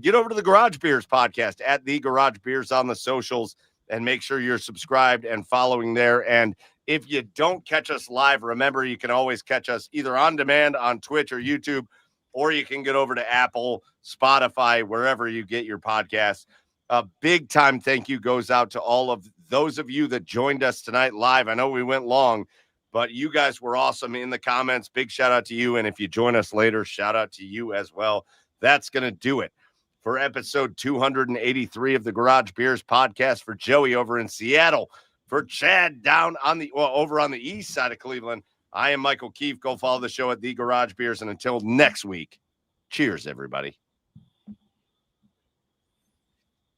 Get over to the Garage Beers podcast at the Garage Beers on the socials and make sure you're subscribed and following there. And if you don't catch us live, remember you can always catch us either on demand on Twitch or YouTube, or you can get over to Apple, Spotify, wherever you get your podcasts. A big time thank you goes out to all of those of you that joined us tonight live. I know we went long, but you guys were awesome in the comments. Big shout out to you. And if you join us later, shout out to you as well. That's going to do it for episode 283 of the Garage Beers podcast. For Joey over in Seattle, for Chad down over on the east side of Cleveland, I am Michael Keefe. Go follow the show at the Garage Beers. And until next week, cheers, everybody.